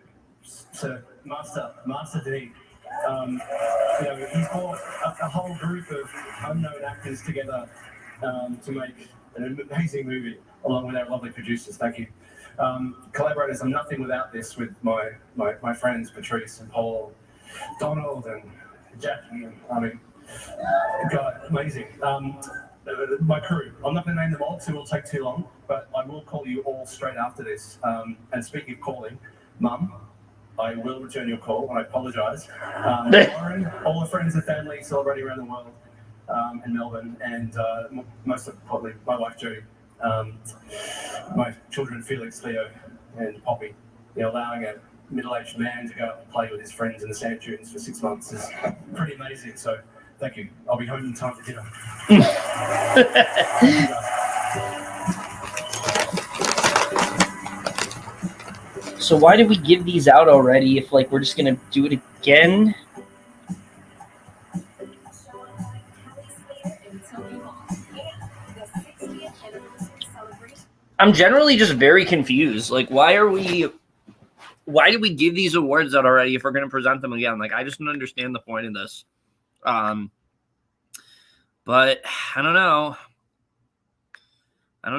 so Master Denis. He's brought a whole group of unknown actors together to make an amazing movie, along with our lovely producers. Thank you. Collaborators, I'm nothing without this with my friends, Patrice and Paul, Donald and Jackie, and God, amazing. My crew, I'm not going to name them all because it will take too long, but I will call you all straight after this. And speaking of calling, Mum, I will return your call, and I apologise. Lauren, all the friends and family celebrating around the world, in Melbourne, and most importantly, my wife Jodie, my children Felix, Theo, and Poppy. Allowing a middle-aged man to go out and play with his friends in the sand dunes for 6 months is pretty amazing. So, thank you. I'll be home in time for dinner. So why did we give these out already if like we're just gonna do it again? I'm generally just very confused. Like, why did we give these awards out already if we're gonna present them again? Like, I just don't understand the point of this. But I don't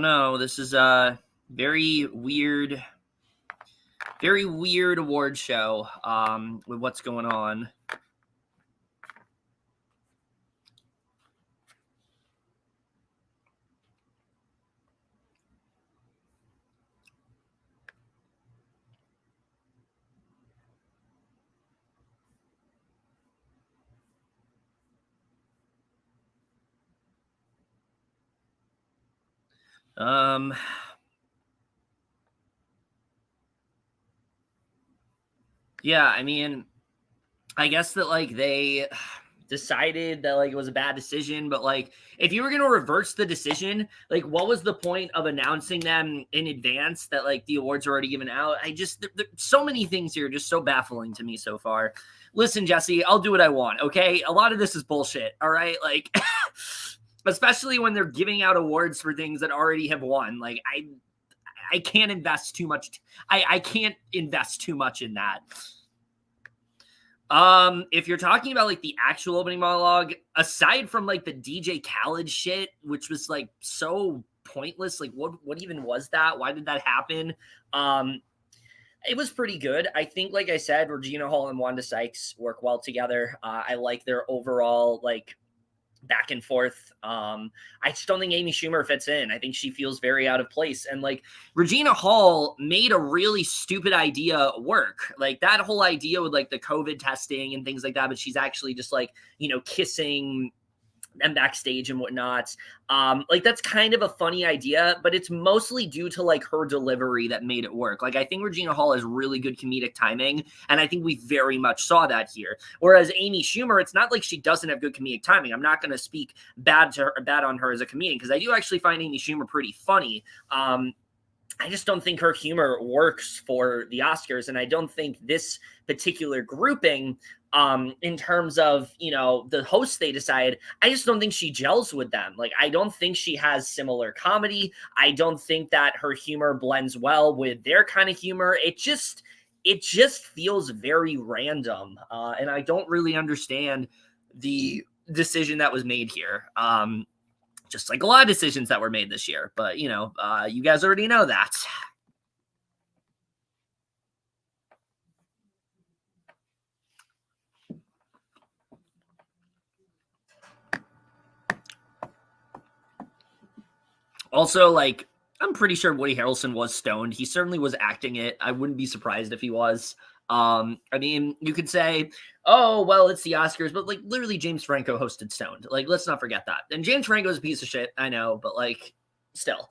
know. This is a very weird award show with what's going on. Yeah, I mean, I guess that like they decided that like it was a bad decision, but like if you were going to reverse the decision, like what was the point of announcing them in advance that like the awards are already given out? So many things here just so baffling to me so far. Listen, Jesse, I'll do what I want, okay? A lot of this is bullshit, all right? Like especially when they're giving out awards for things that already have won. Like I can't invest too much. I can't invest too much in that. If you're talking about like the actual opening monologue, aside from like the DJ Khaled shit, which was like so pointless, like what even was that? Why did that happen? It was pretty good. I think, like I said, Regina Hall and Wanda Sykes work well together. I like their overall like back and forth. I just don't think Amy Schumer fits in. I think she feels very out of place. And like Regina Hall made a really stupid idea work. Like that whole idea with like the COVID testing and things like that, but she's actually just like, you know, kissing and backstage and whatnot. Like that's kind of a funny idea, but it's mostly due to like her delivery that made it work. Like I think Regina Hall has really good comedic timing, and I think we very much saw that here. Whereas Amy Schumer, it's not like she doesn't have good comedic timing. I'm not going to speak bad on her as a comedian, because I do actually find Amy Schumer pretty funny. I just don't think her humor works for the Oscars, and I don't think this particular grouping, in terms of, you know, the hosts they decide, I just don't think she gels with them. Like, I don't think she has similar comedy. I don't think that her humor blends well with their kind of humor. It just feels very random, and I don't really understand the decision that was made here. Just like a lot of decisions that were made this year. But, you know, you guys already know that. Also, like, I'm pretty sure Woody Harrelson was stoned. He certainly was acting it. I wouldn't be surprised if he was. I mean, you could say, oh, well, it's the Oscars, but like literally James Franco hosted Stoned. Like, let's not forget that. And James Franco is a piece of shit, I know, but like, still.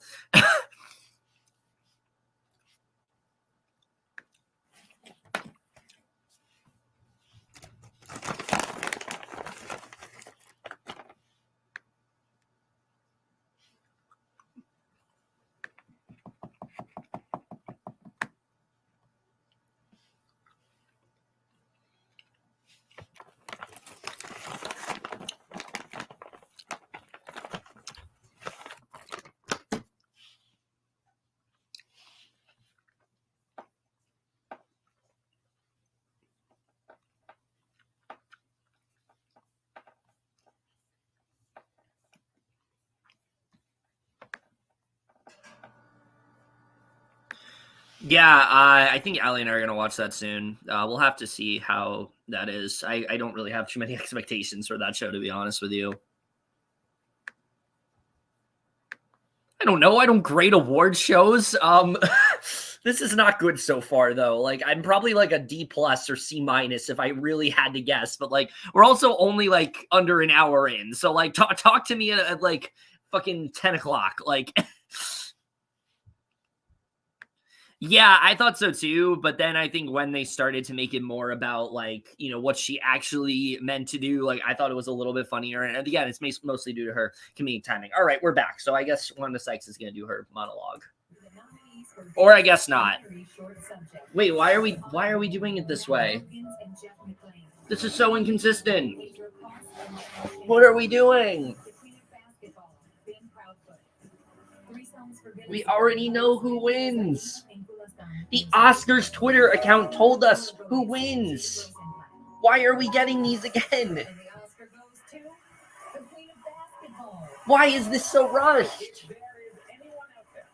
Yeah, I think Allie and I are going to watch that soon. We'll have to see how that is. I don't really have too many expectations for that show, to be honest with you. I don't know. I don't grade award shows. This is not good so far, though. Like, I'm probably like a D+ or C- if I really had to guess. But like, we're also only like under an hour in. So like, talk to me at like fucking 10 o'clock. Like... Yeah, I thought so too, but then I think when they started to make it more about like, you know, what she actually meant to do, like I thought it was a little bit funnier. And again, it's mostly due to her comedic timing. All right, we're back. So I guess Wanda Sykes is going to do her monologue. Or I guess not. Wait, why are we doing it this way? This is so inconsistent. What are we doing? We already know who wins. The Oscars Twitter account told us who wins. Why are we getting these again? Why is this so rushed? If there is anyone out there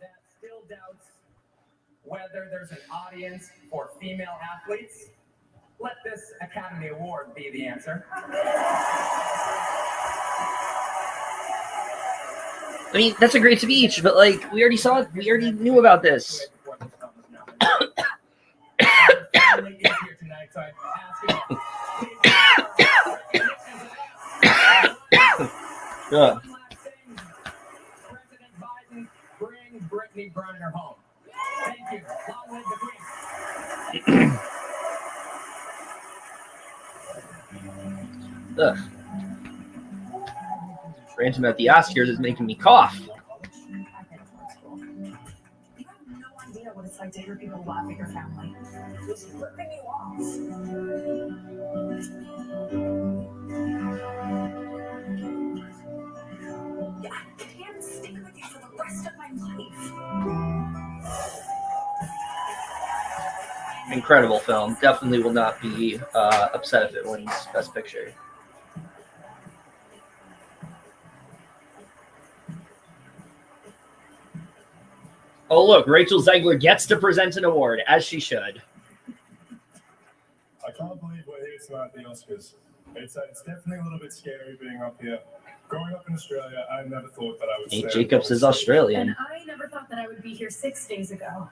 that still doubts whether there's an audience for female athletes, let this Academy Award be the answer. I mean, that's a great speech, but like, we already knew about this. President Biden, bring Brittany Griner home. Thank you. Long live the Queen. Ugh. Ranting about the Oscars is making me cough. You have no idea what it's like to hear people laugh at your family. It's flipping you off. Yeah, I can't stick with you for the rest of my life. Incredible film. Definitely will not be upset if it wins Best Picture. Oh, look, Rachel Zegler gets to present an award, as she should. I can't believe we're here tonight at the Oscars. It's definitely a little bit scary being up here. Growing up in Australia, I never thought that I would. Nate Jacobs is Australian. And I never thought that I would be here 6 days ago.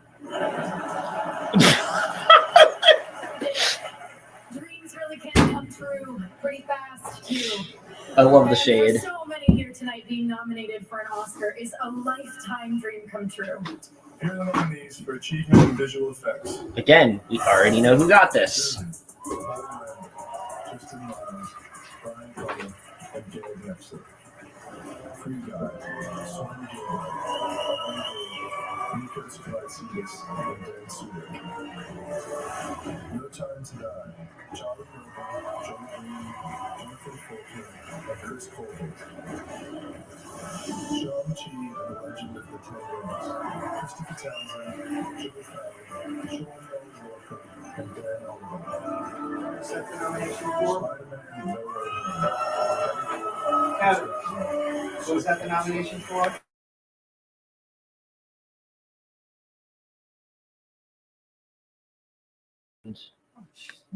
Dreams really can come true pretty fast, too. I love the And shade. For so many here tonight, being nominated for an Oscar is a lifetime dream come true. Here are the nominees for achievement in visual effects. Again, we already know who got this. Kristen Stewart, Brian Glover, and Gary Dempsey. Free Guy, Sorkin, Nikos Kalatsides, and Dan Suter. No Time to Die, Charlie Broker, John Green, Jonathan Falk, and Chris Colbert. Shang-Chi and the Legend of the Ten Rings, Christopher Townsend, Joe Fallon, Sean Walker, and Dan Oliver. Set the nomination for? Spider-Man, No Way Kevin, what was that the nomination for?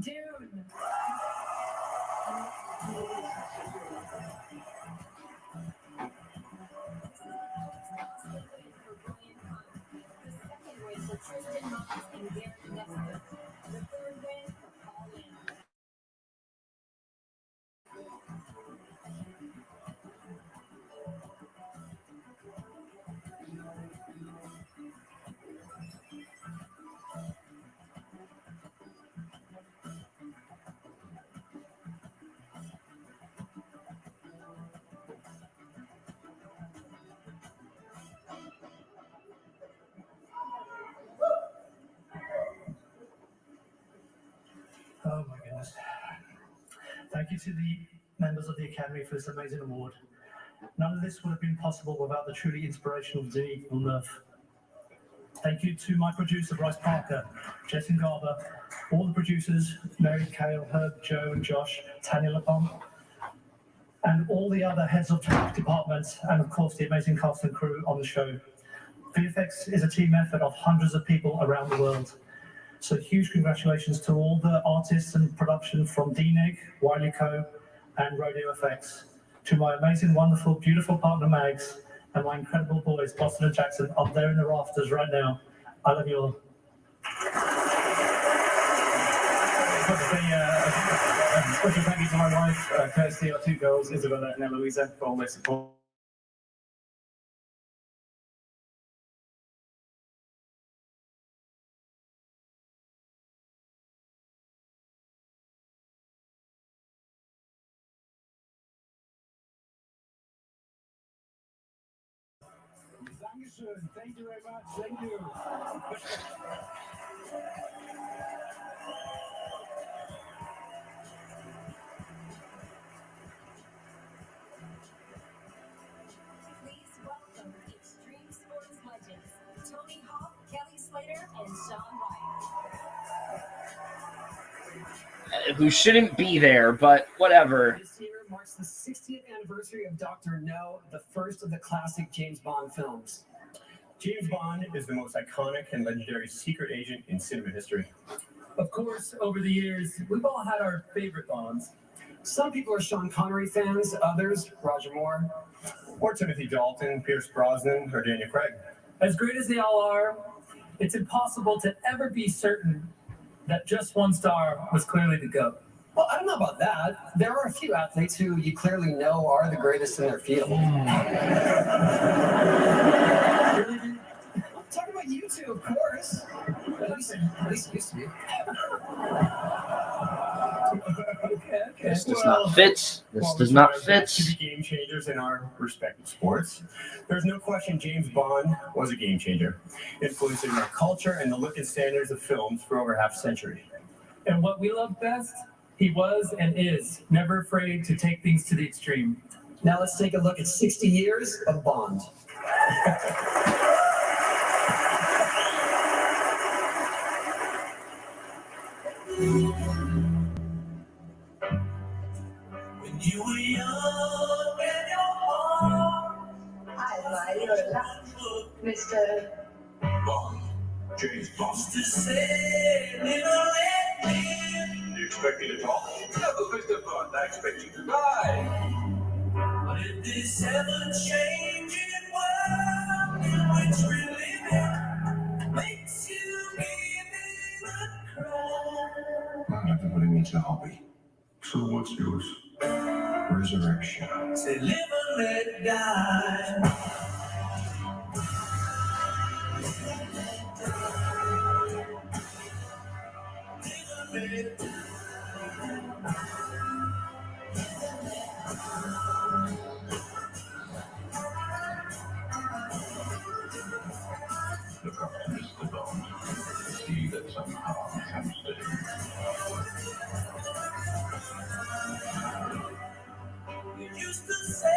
Dune. Oh my goodness. Thank you to the members of the Academy for this amazing award. None of this would have been possible without the truly inspirational Denis Villeneuve. Thank you to my producer, Bryce Parker, Jason Garber, all the producers, Mary, Kale, Herb, Joe, and Josh, Tanya Lapon, and all the other heads of departments, and of course the amazing cast and crew on the show. VFX is a team effort of hundreds of people around the world. So huge congratulations to all the artists and production from DNEG, Wiley Co, and Rodeo FX. To my amazing, wonderful, beautiful partner Mags, and my incredible boys, Boston and Jackson, up there in the rafters right now. I love you all. Special thank you to my wife, Kirsty, our 2 girls, Isabella and Eloisa, for all their support. Thank you very much. Thank you. Please welcome Extreme Sports legends Tony Hawk, Kelly Slater, and Shaun White. Who shouldn't be there, but whatever. This year marks the 60th anniversary of Dr. No, the first of the classic James Bond films. James Bond is the most iconic and legendary secret agent in cinema history. Of course, over the years, we've all had our favorite Bonds. Some people are Sean Connery fans, others, Roger Moore. Or Timothy Dalton, Pierce Brosnan, or Daniel Craig. As great as they all are, it's impossible to ever be certain that just one star was clearly the GOAT. Well, I don't know about that. There are a few athletes who you clearly know are the greatest in their field. I'm talking about you two, of course. At least used to be. Okay. This does not fit. This does not fit. To be game changers in our respective sports. There's no question James Bond was a game changer, influencing our culture and the look and standards of films for over half a century. And what we love best, he was and is never afraid to take things to the extreme. Now let's take a look at 60 years of Bond. When you were young and your heart, I like your laugh, Mr. Bond, James Bond, to say, never let me expect me to talk? No, Mr. Bond, I expect you to lie. But in this ever-changing world in which we're living, makes you give it a cry. Not everybody needs a hobby. So what's yours? Resurrection. Say live and let die. Live and let die. Look up to Mr. Bond. See that some harm comes to him. We used to say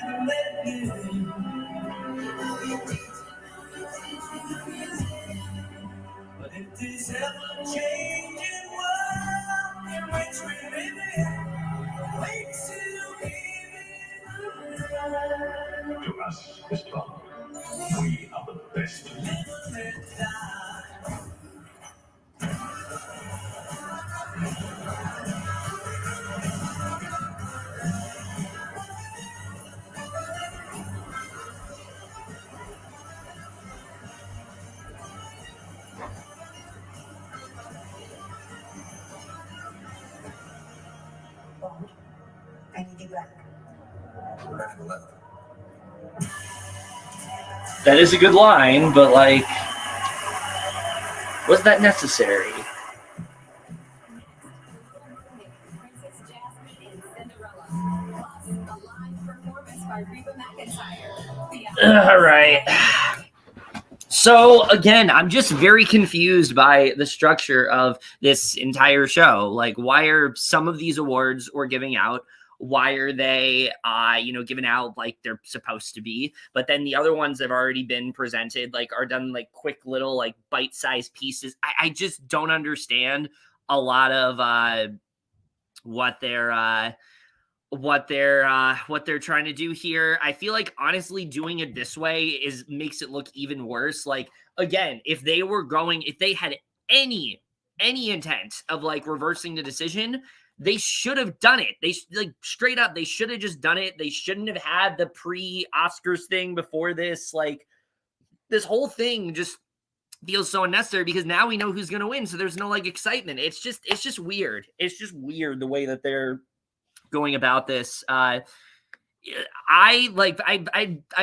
live and let live. But in this ever-changing world in which we live in, makes you give it a try. To us, Mr. Bond, we are the best. Live and let die. Bond, I need you back. We're not even left. That is a good line, but like, was that necessary? Princess Jasmine and Cinderella. Plus, a live performance by Reba McEntire. All right. So again, I'm just very confused by the structure of this entire show. Like, why are some of these awards we're giving out? Why are they, given out like they're supposed to be? But then the other ones have already been presented, like are done like quick little like bite-sized pieces. I just don't understand a lot of what they're trying to do here. I feel like honestly doing it this way makes it look even worse. Like, again, if they had any intent of like reversing the decision, they should have done it. They like straight up, they should have just done it. They shouldn't have had the pre-Oscars thing before this. Like, this whole thing just feels so unnecessary because now we know who's going to win. So there's no like excitement. It's just weird. It's just weird the way that they're going about this. I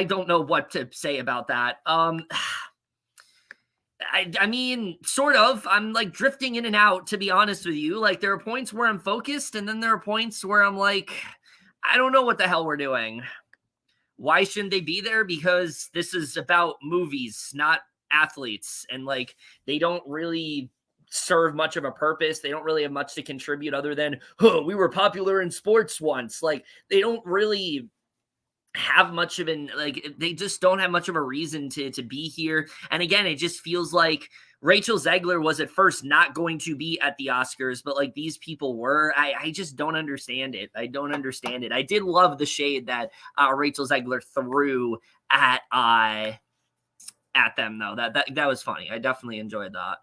don't know what to say about that. I mean, sort of. I'm like drifting in and out, to be honest with you. Like, there are points where I'm focused, and then there are points where I'm like, I don't know what the hell we're doing. Why shouldn't they be there? Because this is about movies, not athletes. And like, they don't really serve much of a purpose. They don't really have much to contribute other than, oh, we were popular in sports once. Like, they don't really have much of they just don't have much of a reason to be here. And again, it just feels like Rachel Zegler was at first not going to be at the Oscars, but like these people were. I just don't understand it. I don't understand it. I did love the shade that Rachel Zegler threw at them though. That was funny. I definitely enjoyed that.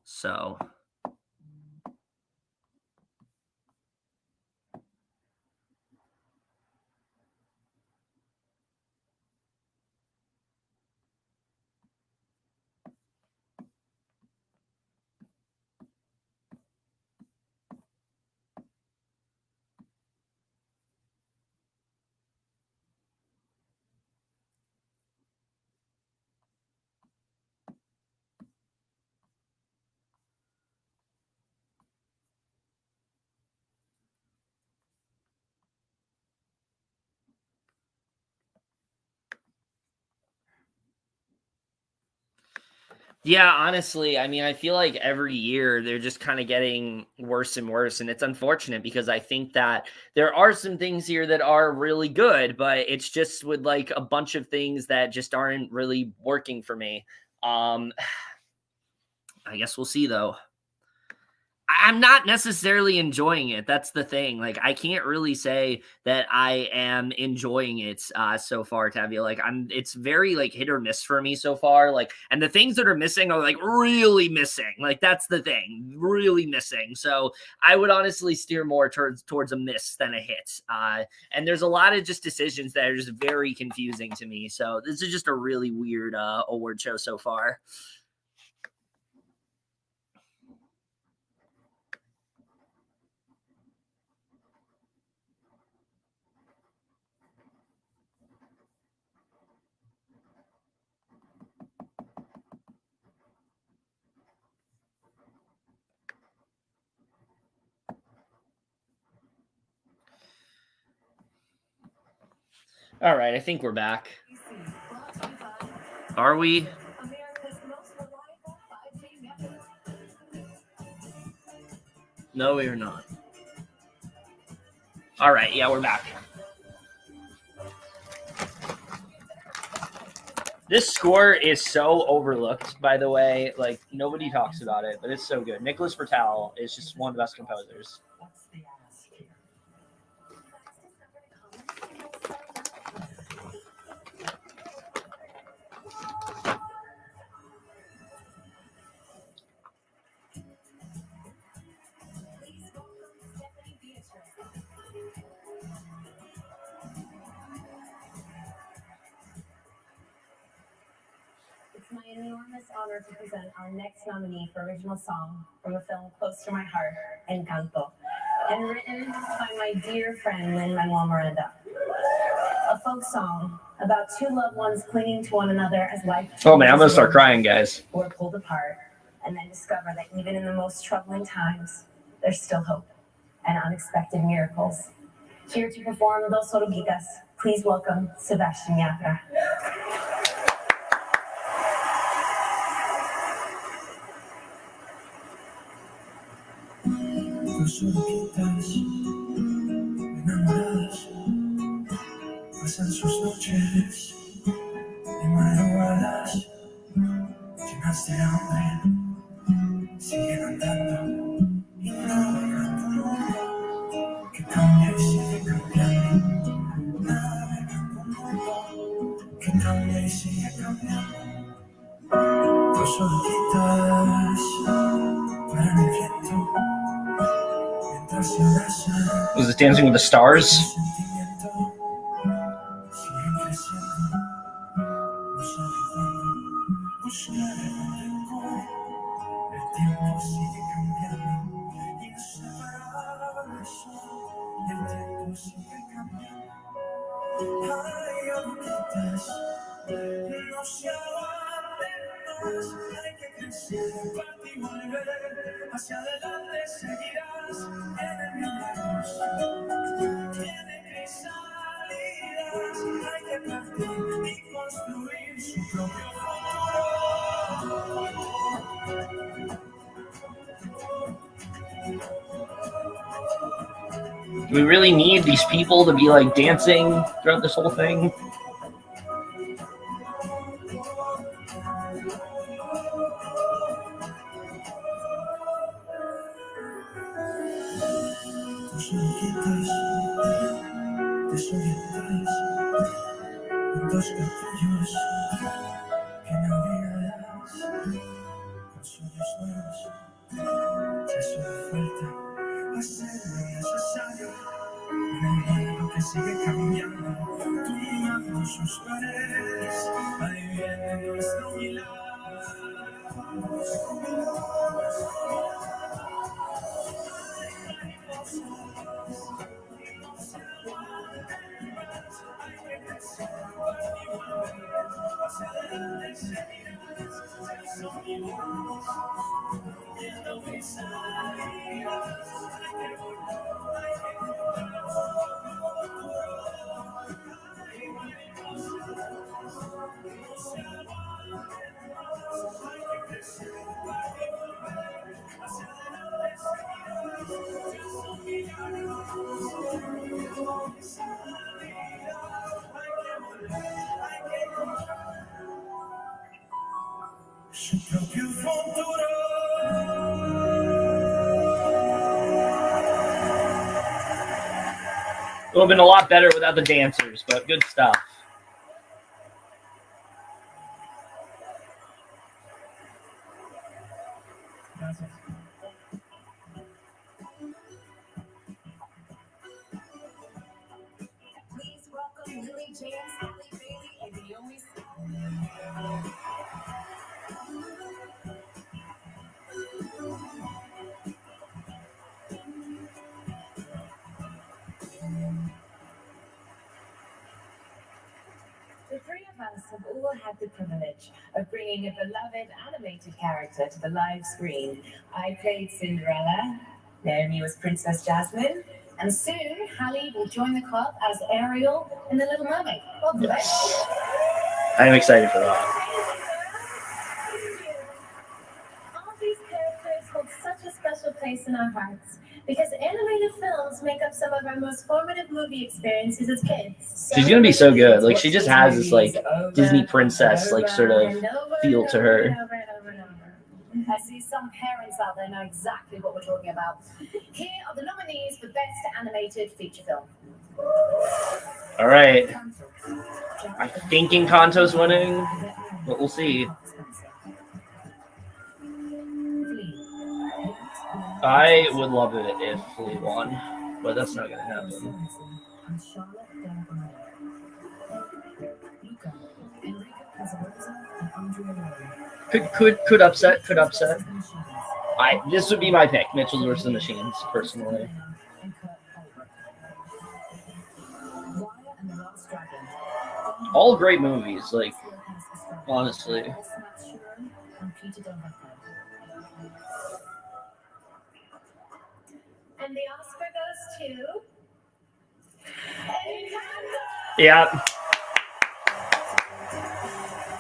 So yeah, honestly, I mean, I feel like every year they're just kind of getting worse and worse. And it's unfortunate because I think that there are some things here that are really good, but it's just with like a bunch of things that just aren't really working for me. I guess we'll see though. I'm not necessarily enjoying it. That's the thing. Like, I can't really say that I am enjoying it so far, Tavia. Like, it's very like hit or miss for me so far. Like, and the things that are missing are like really missing. Like, that's the thing, really missing. So I would honestly steer more towards a miss than a hit. And there's a lot of just decisions that are just very confusing to me. So this is just a really weird award show so far. All right, I think we're back. Are we? No, we are not. All right, yeah, we're back. This score is so overlooked, by the way. Like, nobody talks about it, but it's so good. Nicholas Bertal is just one of the best composers. It's my enormous honor to present our next nominee for original song from a film close to my heart, Encanto, and written by my dear friend Lin-Manuel Miranda. A folk song about two loved ones clinging to one another as life. Oh man, I'm gonna start crying, guys. Or pulled apart, and then discover that even in the most troubling times, there's still hope and unexpected miracles. Here to perform Dos Oruguitas, please welcome Sebastian Yatra. Dos oruguitas enamoradas pasan sus noches y madrugadas llenas de hambre, siguen andando y navegando un mundo que cambia y sigue cambiando, navegando un mundo que cambia y sigue cambiando. Dos oruguitas paran el viento. Was it Dancing with the Stars? No se aguanten más, hay que crecer para ti volver. Hacia adelante seguirás, tiene milagros, tiene crisalidas. Hay que partir y construir su propio Do we really need these people to be like dancing throughout this whole thing? desorientadas en dos capullos que navegarás con sueños nuevos. Ya solo falta hacer lo necesario en el mundo que sigue cambiando, tumbando sus paredes. Ahí viene nuestro milagro. Su propio futuro. It would have been a lot better without the dancers, but good stuff. Please welcome Lily James, Halle Bailey, and Naomi. The three of us have all had the privilege of bringing a beloved animated character to the live screen. I played Cinderella, Naomi was Princess Jasmine, and soon Halle will join the club as Ariel in The Little Mermaid. Welcome back. I'm excited for that. All these characters hold such a special place in our hearts because animated films make up some of our most formative movie experiences as kids. She's gonna be so good. Like, she just has this like Disney princess like sort of feel to her. I see some parents out there know exactly what we're talking about. Here are the nominees for Best Animated Feature Film. All right. I'm thinking Kanto's winning, but we'll see. I would love it if Flea won, but that's not gonna happen. Could upset. This would be my pick. Mitchell versus the Machines, personally. All great movies, like, honestly. And the Oscar goes to Yeah.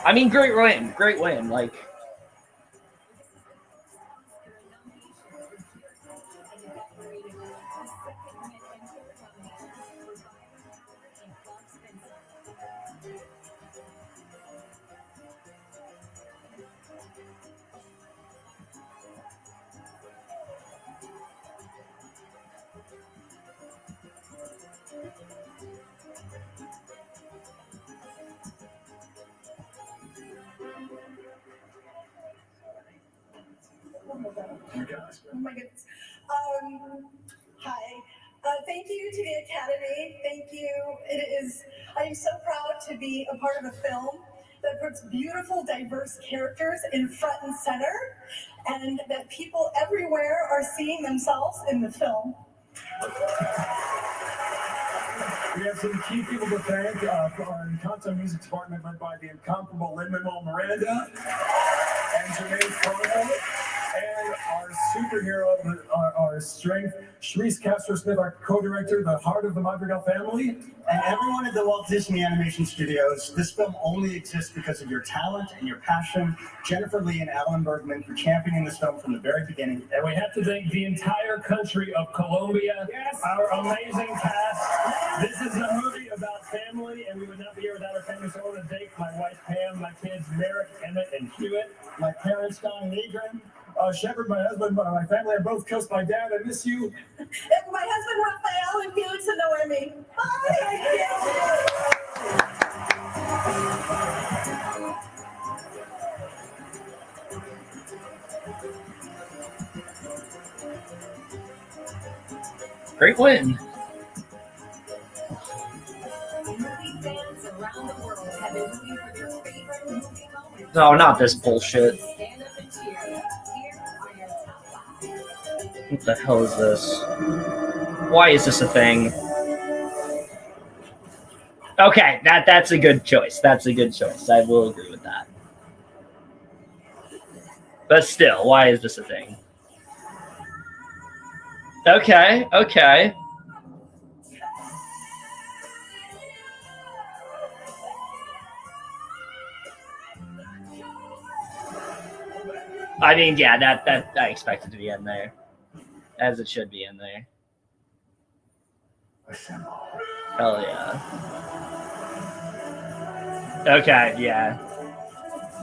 I mean, great win. Like, Oh my goodness. Hi. Thank you to the Academy. Thank you. I am so proud to be a part of a film that puts beautiful, diverse characters in front and center, and that people everywhere are seeing themselves in the film. We have some key people to thank. Our Encanto music department led by the incomparable Lin-Manuel Miranda and Jermaine Carlo. And our superhero, our strength, Sharice Castro-Smith, our co-director, the heart of the Madrigal family. And everyone at the Walt Disney Animation Studios, this film only exists because of your talent and your passion. Jennifer Lee and Alan Bergman for championing this film from the very beginning. And we have to thank the entire country of Colombia, our amazing cast. This is a movie about family, and we would not be here without our family. So I want to thank my wife, Pam, my kids, Merrick, Emmett, and Hewitt, my parents, Don and Adrian, Shepard, my husband, my family are both killed. My dad, I miss you. And my husband, Raphael, and Felix and Noemi. great win. No, not this bullshit. What the hell is this? Why is this a thing? Okay, that's a good choice. That's a good choice. I will agree with that. But still, why is this a thing? Okay. I mean, yeah, that I expected to be in there, as it should be in there. Hell yeah. Okay, yeah.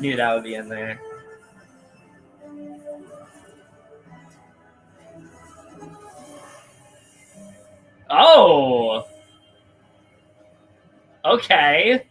Knew that would be in there. Oh! Okay.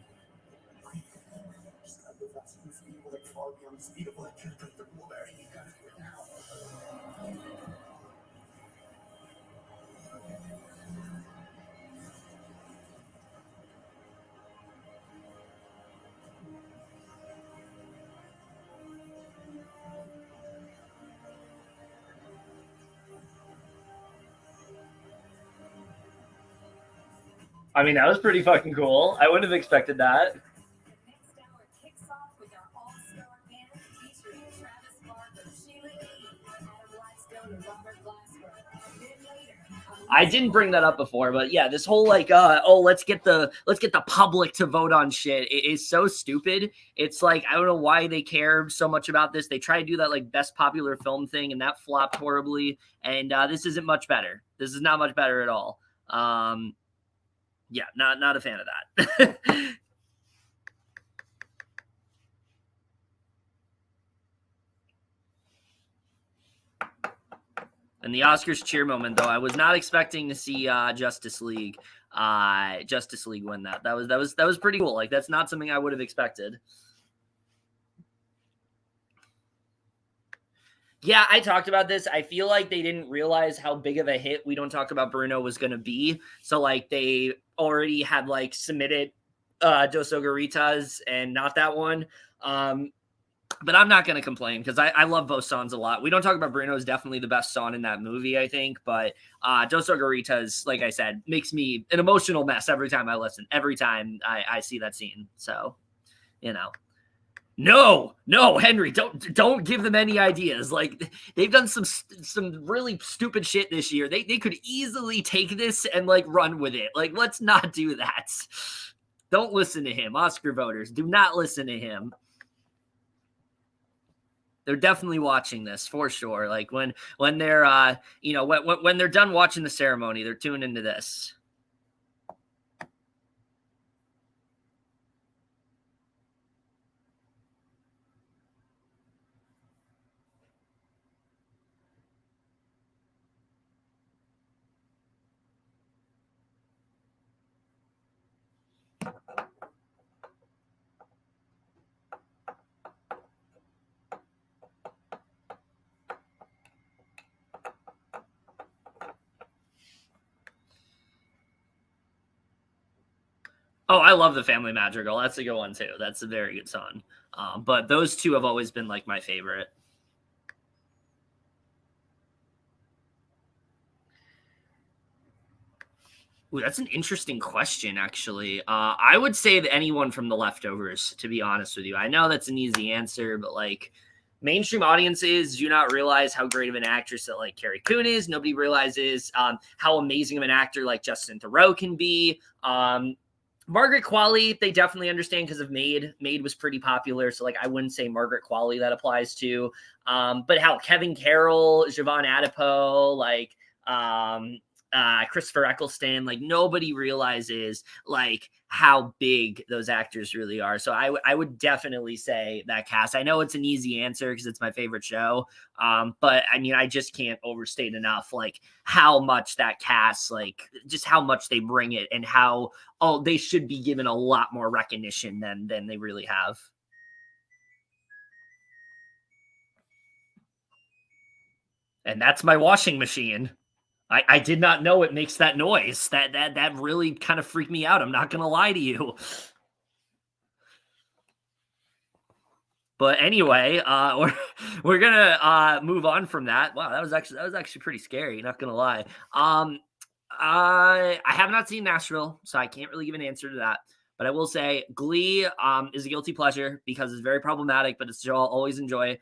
I mean, that was pretty fucking cool. I wouldn't have expected that. Next hour kicks off with our all-star band featuring Travis Barker, Sheila E., Adam Blackstone, and Robert Glasper. Then later, I didn't bring that up before, but yeah, this whole like, let's get the public to vote on shit. It is so stupid. It's like, I don't know why they care so much about this. They try to do that like best popular film thing, and that flopped horribly. And this isn't much better. This is not much better at all. Yeah, not a fan of that. And the Oscars cheer moment, though, I was not expecting to see Justice League win that. That was pretty cool. Like, that's not something I would have expected. Yeah, I talked about this. I feel like they didn't realize how big of a hit We Don't Talk About Bruno was going to be. So, like, they already had, like, submitted Dos Ogaritas and not that one. But I'm not going to complain because I love both songs a lot. We Don't Talk About Bruno is definitely the best song in that movie, I think. But Dos Ogaritas, like I said, makes me an emotional mess every time I listen, every time I see that scene. So, you know. No, Henry, don't give them any ideas. Like, they've done some really stupid shit this year. They could easily take this and like run with it. Like, let's not do that. Don't listen to him. Oscar voters, do not listen to him. They're definitely watching this for sure. Like when they're when they're done watching the ceremony, they're tuned into this. Oh, I love the Family Madrigal. That's a good one too. That's a very good song. But those two have always been like my favorite. Ooh, that's an interesting question, actually. I would say that anyone from The Leftovers, to be honest with you. I know that's an easy answer, but like mainstream audiences do not realize how great of an actress that like Carrie Coon is. Nobody realizes how amazing of an actor like Justin Theroux can be. Margaret Qualley, they definitely understand because of Maid. Maid was pretty popular, so like I wouldn't say Margaret Qualley that applies to. But how Kevin Carroll, Javon Adipo, like Christopher Eccleston, like nobody realizes like how big those actors really are. So I would definitely say that cast. I know it's an easy answer because it's my favorite show. But I mean, I just can't overstate enough like how much that cast, like just how much they bring it and how they should be given a lot more recognition than they really have. And that's my washing machine. I did not know it makes that noise. That really kind of freaked me out. I'm not gonna lie to you. But anyway, we're gonna move on from that. Wow, that was actually pretty scary. Not gonna lie. I have not seen Nashville, so I can't really give an answer to that. But I will say Glee is a guilty pleasure because it's very problematic, but it's still always enjoy.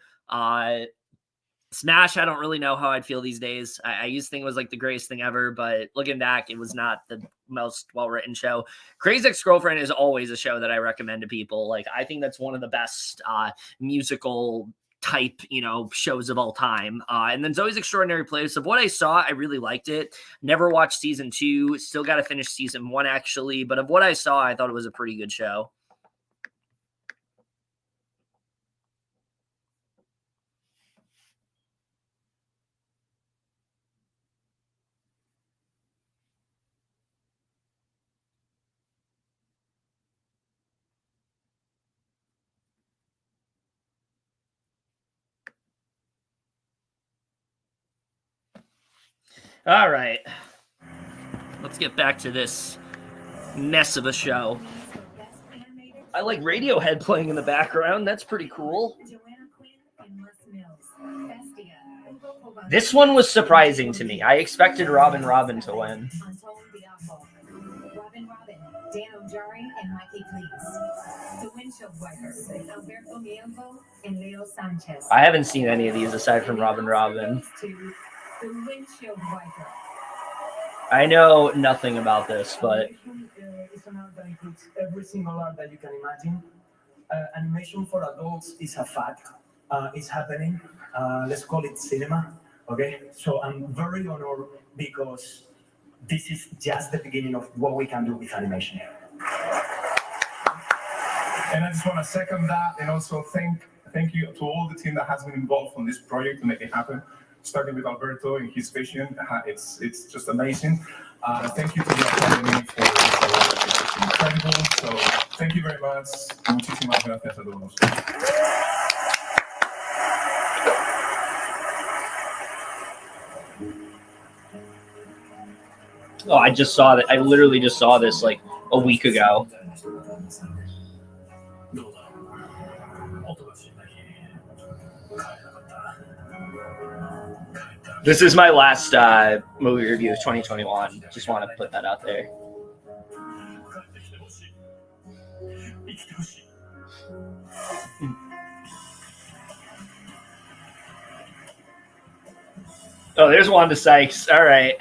Smash, I don't really know how I'd feel these days. I used to think it was like the greatest thing ever, but looking back, it was not the most well-written show. Crazy Ex-Girlfriend is always a show that I recommend to people. Like, I think that's one of the best musical type, shows of all time. And then Zoe's Extraordinary Place. Of what I saw, I really liked it. Never watched season 2. Still got to finish season 1, actually. But of what I saw, I thought it was a pretty good show. All right. Let's get back to this mess of a show. I like Radiohead playing in the background. That's pretty cool. This one was surprising to me. I expected Robin to win. Robin, Dan Ojari, and Mikey Please. The windshield wipers, Alberto Miembo and Leo Sanchez. I haven't seen any of these aside from Robin. The windshield wiper. I know nothing about this, but It's an art that includes every single art that you can imagine. Animation for adults is a fact. It's happening. Let's call it cinema. Okay, so I'm very honored because this is just the beginning of what we can do with animation. And I just want to second that and also thank you to all the team that has been involved on this project to make it happen. Starting with Alberto and his vision, it's just amazing. Thank you to the Academy for this award. It's incredible. So thank you very much. Muchísimas gracias a todos. oh, I just saw that. I literally just saw this like a week ago. This is my last movie review of 2021. Just want to put that out there. Oh, there's Wanda Sykes. All right.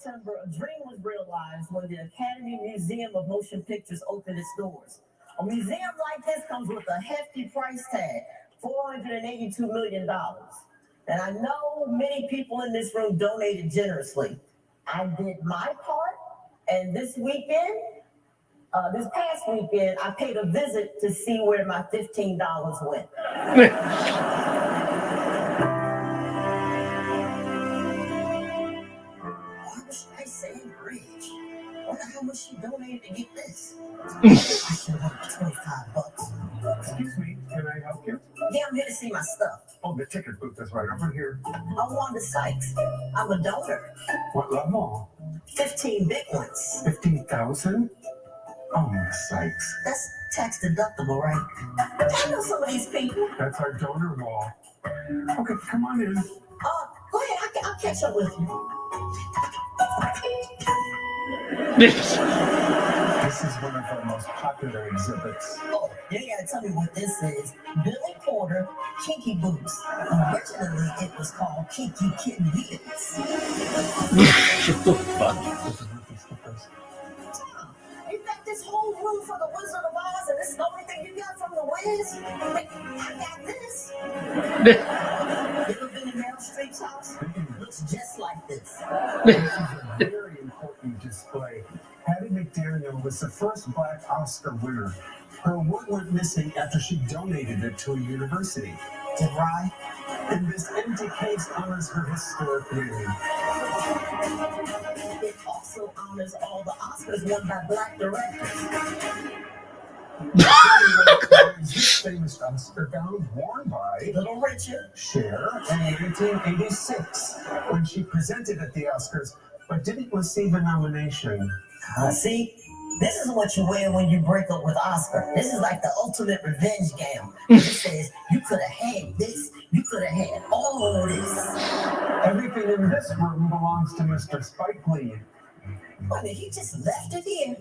September, a dream was realized when the Academy Museum of Motion Pictures opened its doors. A museum like this comes with a hefty price tag, $482 million. And I know many people in this room donated generously. I did my part, and this past weekend, I paid a visit to see where my $15 went. Wonder how much she donated to get this. I should have $25. Excuse me, can I help you? Yeah, I'm here to see my stuff. Oh, the ticket booth is right over here. I'm Wanda Sykes. I'm a donor. What level? 15 big ones. 15,000? Oh, Miss Sykes. That's tax deductible, right? I know some of these people. That's our donor wall. Okay, come on in. Go ahead, I'll catch up with you. This is one of our most popular exhibits. Oh, you gotta tell me what this is. Billy Porter, Kinky Boots. Originally, it was called Kinky Kitten Heels. Shut the fuck. You got this whole room for the Wizard of Oz, and this is the only thing you got from the Wiz? I got this. You ever been to Meryl Streep's house? It looks just like this. This is a very important display. Hattie McDaniel was the first Black Oscar winner. Her award went missing after she donated it to a university. DeVry? And this empty case honors her historic winning. It also honors all the Oscars won by Black directors. This famous Oscar gown worn by Little Richard, Cher in 1986 when she presented at the Oscars but didn't receive a nomination. See, this is what you wear when you break up with Oscar. This is like the ultimate revenge game. It says you could have had this, you could have had all of this. Everything in this room belongs to Mr. Spike Lee. But he just left it here.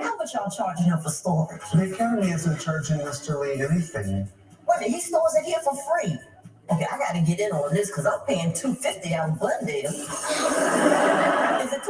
How much y'all charging him for storage? The Academy isn't charging Mr. Lee anything. Wait, he stores it here for free. Okay, I gotta get in on this because I'm paying $250 on Glendale. Is it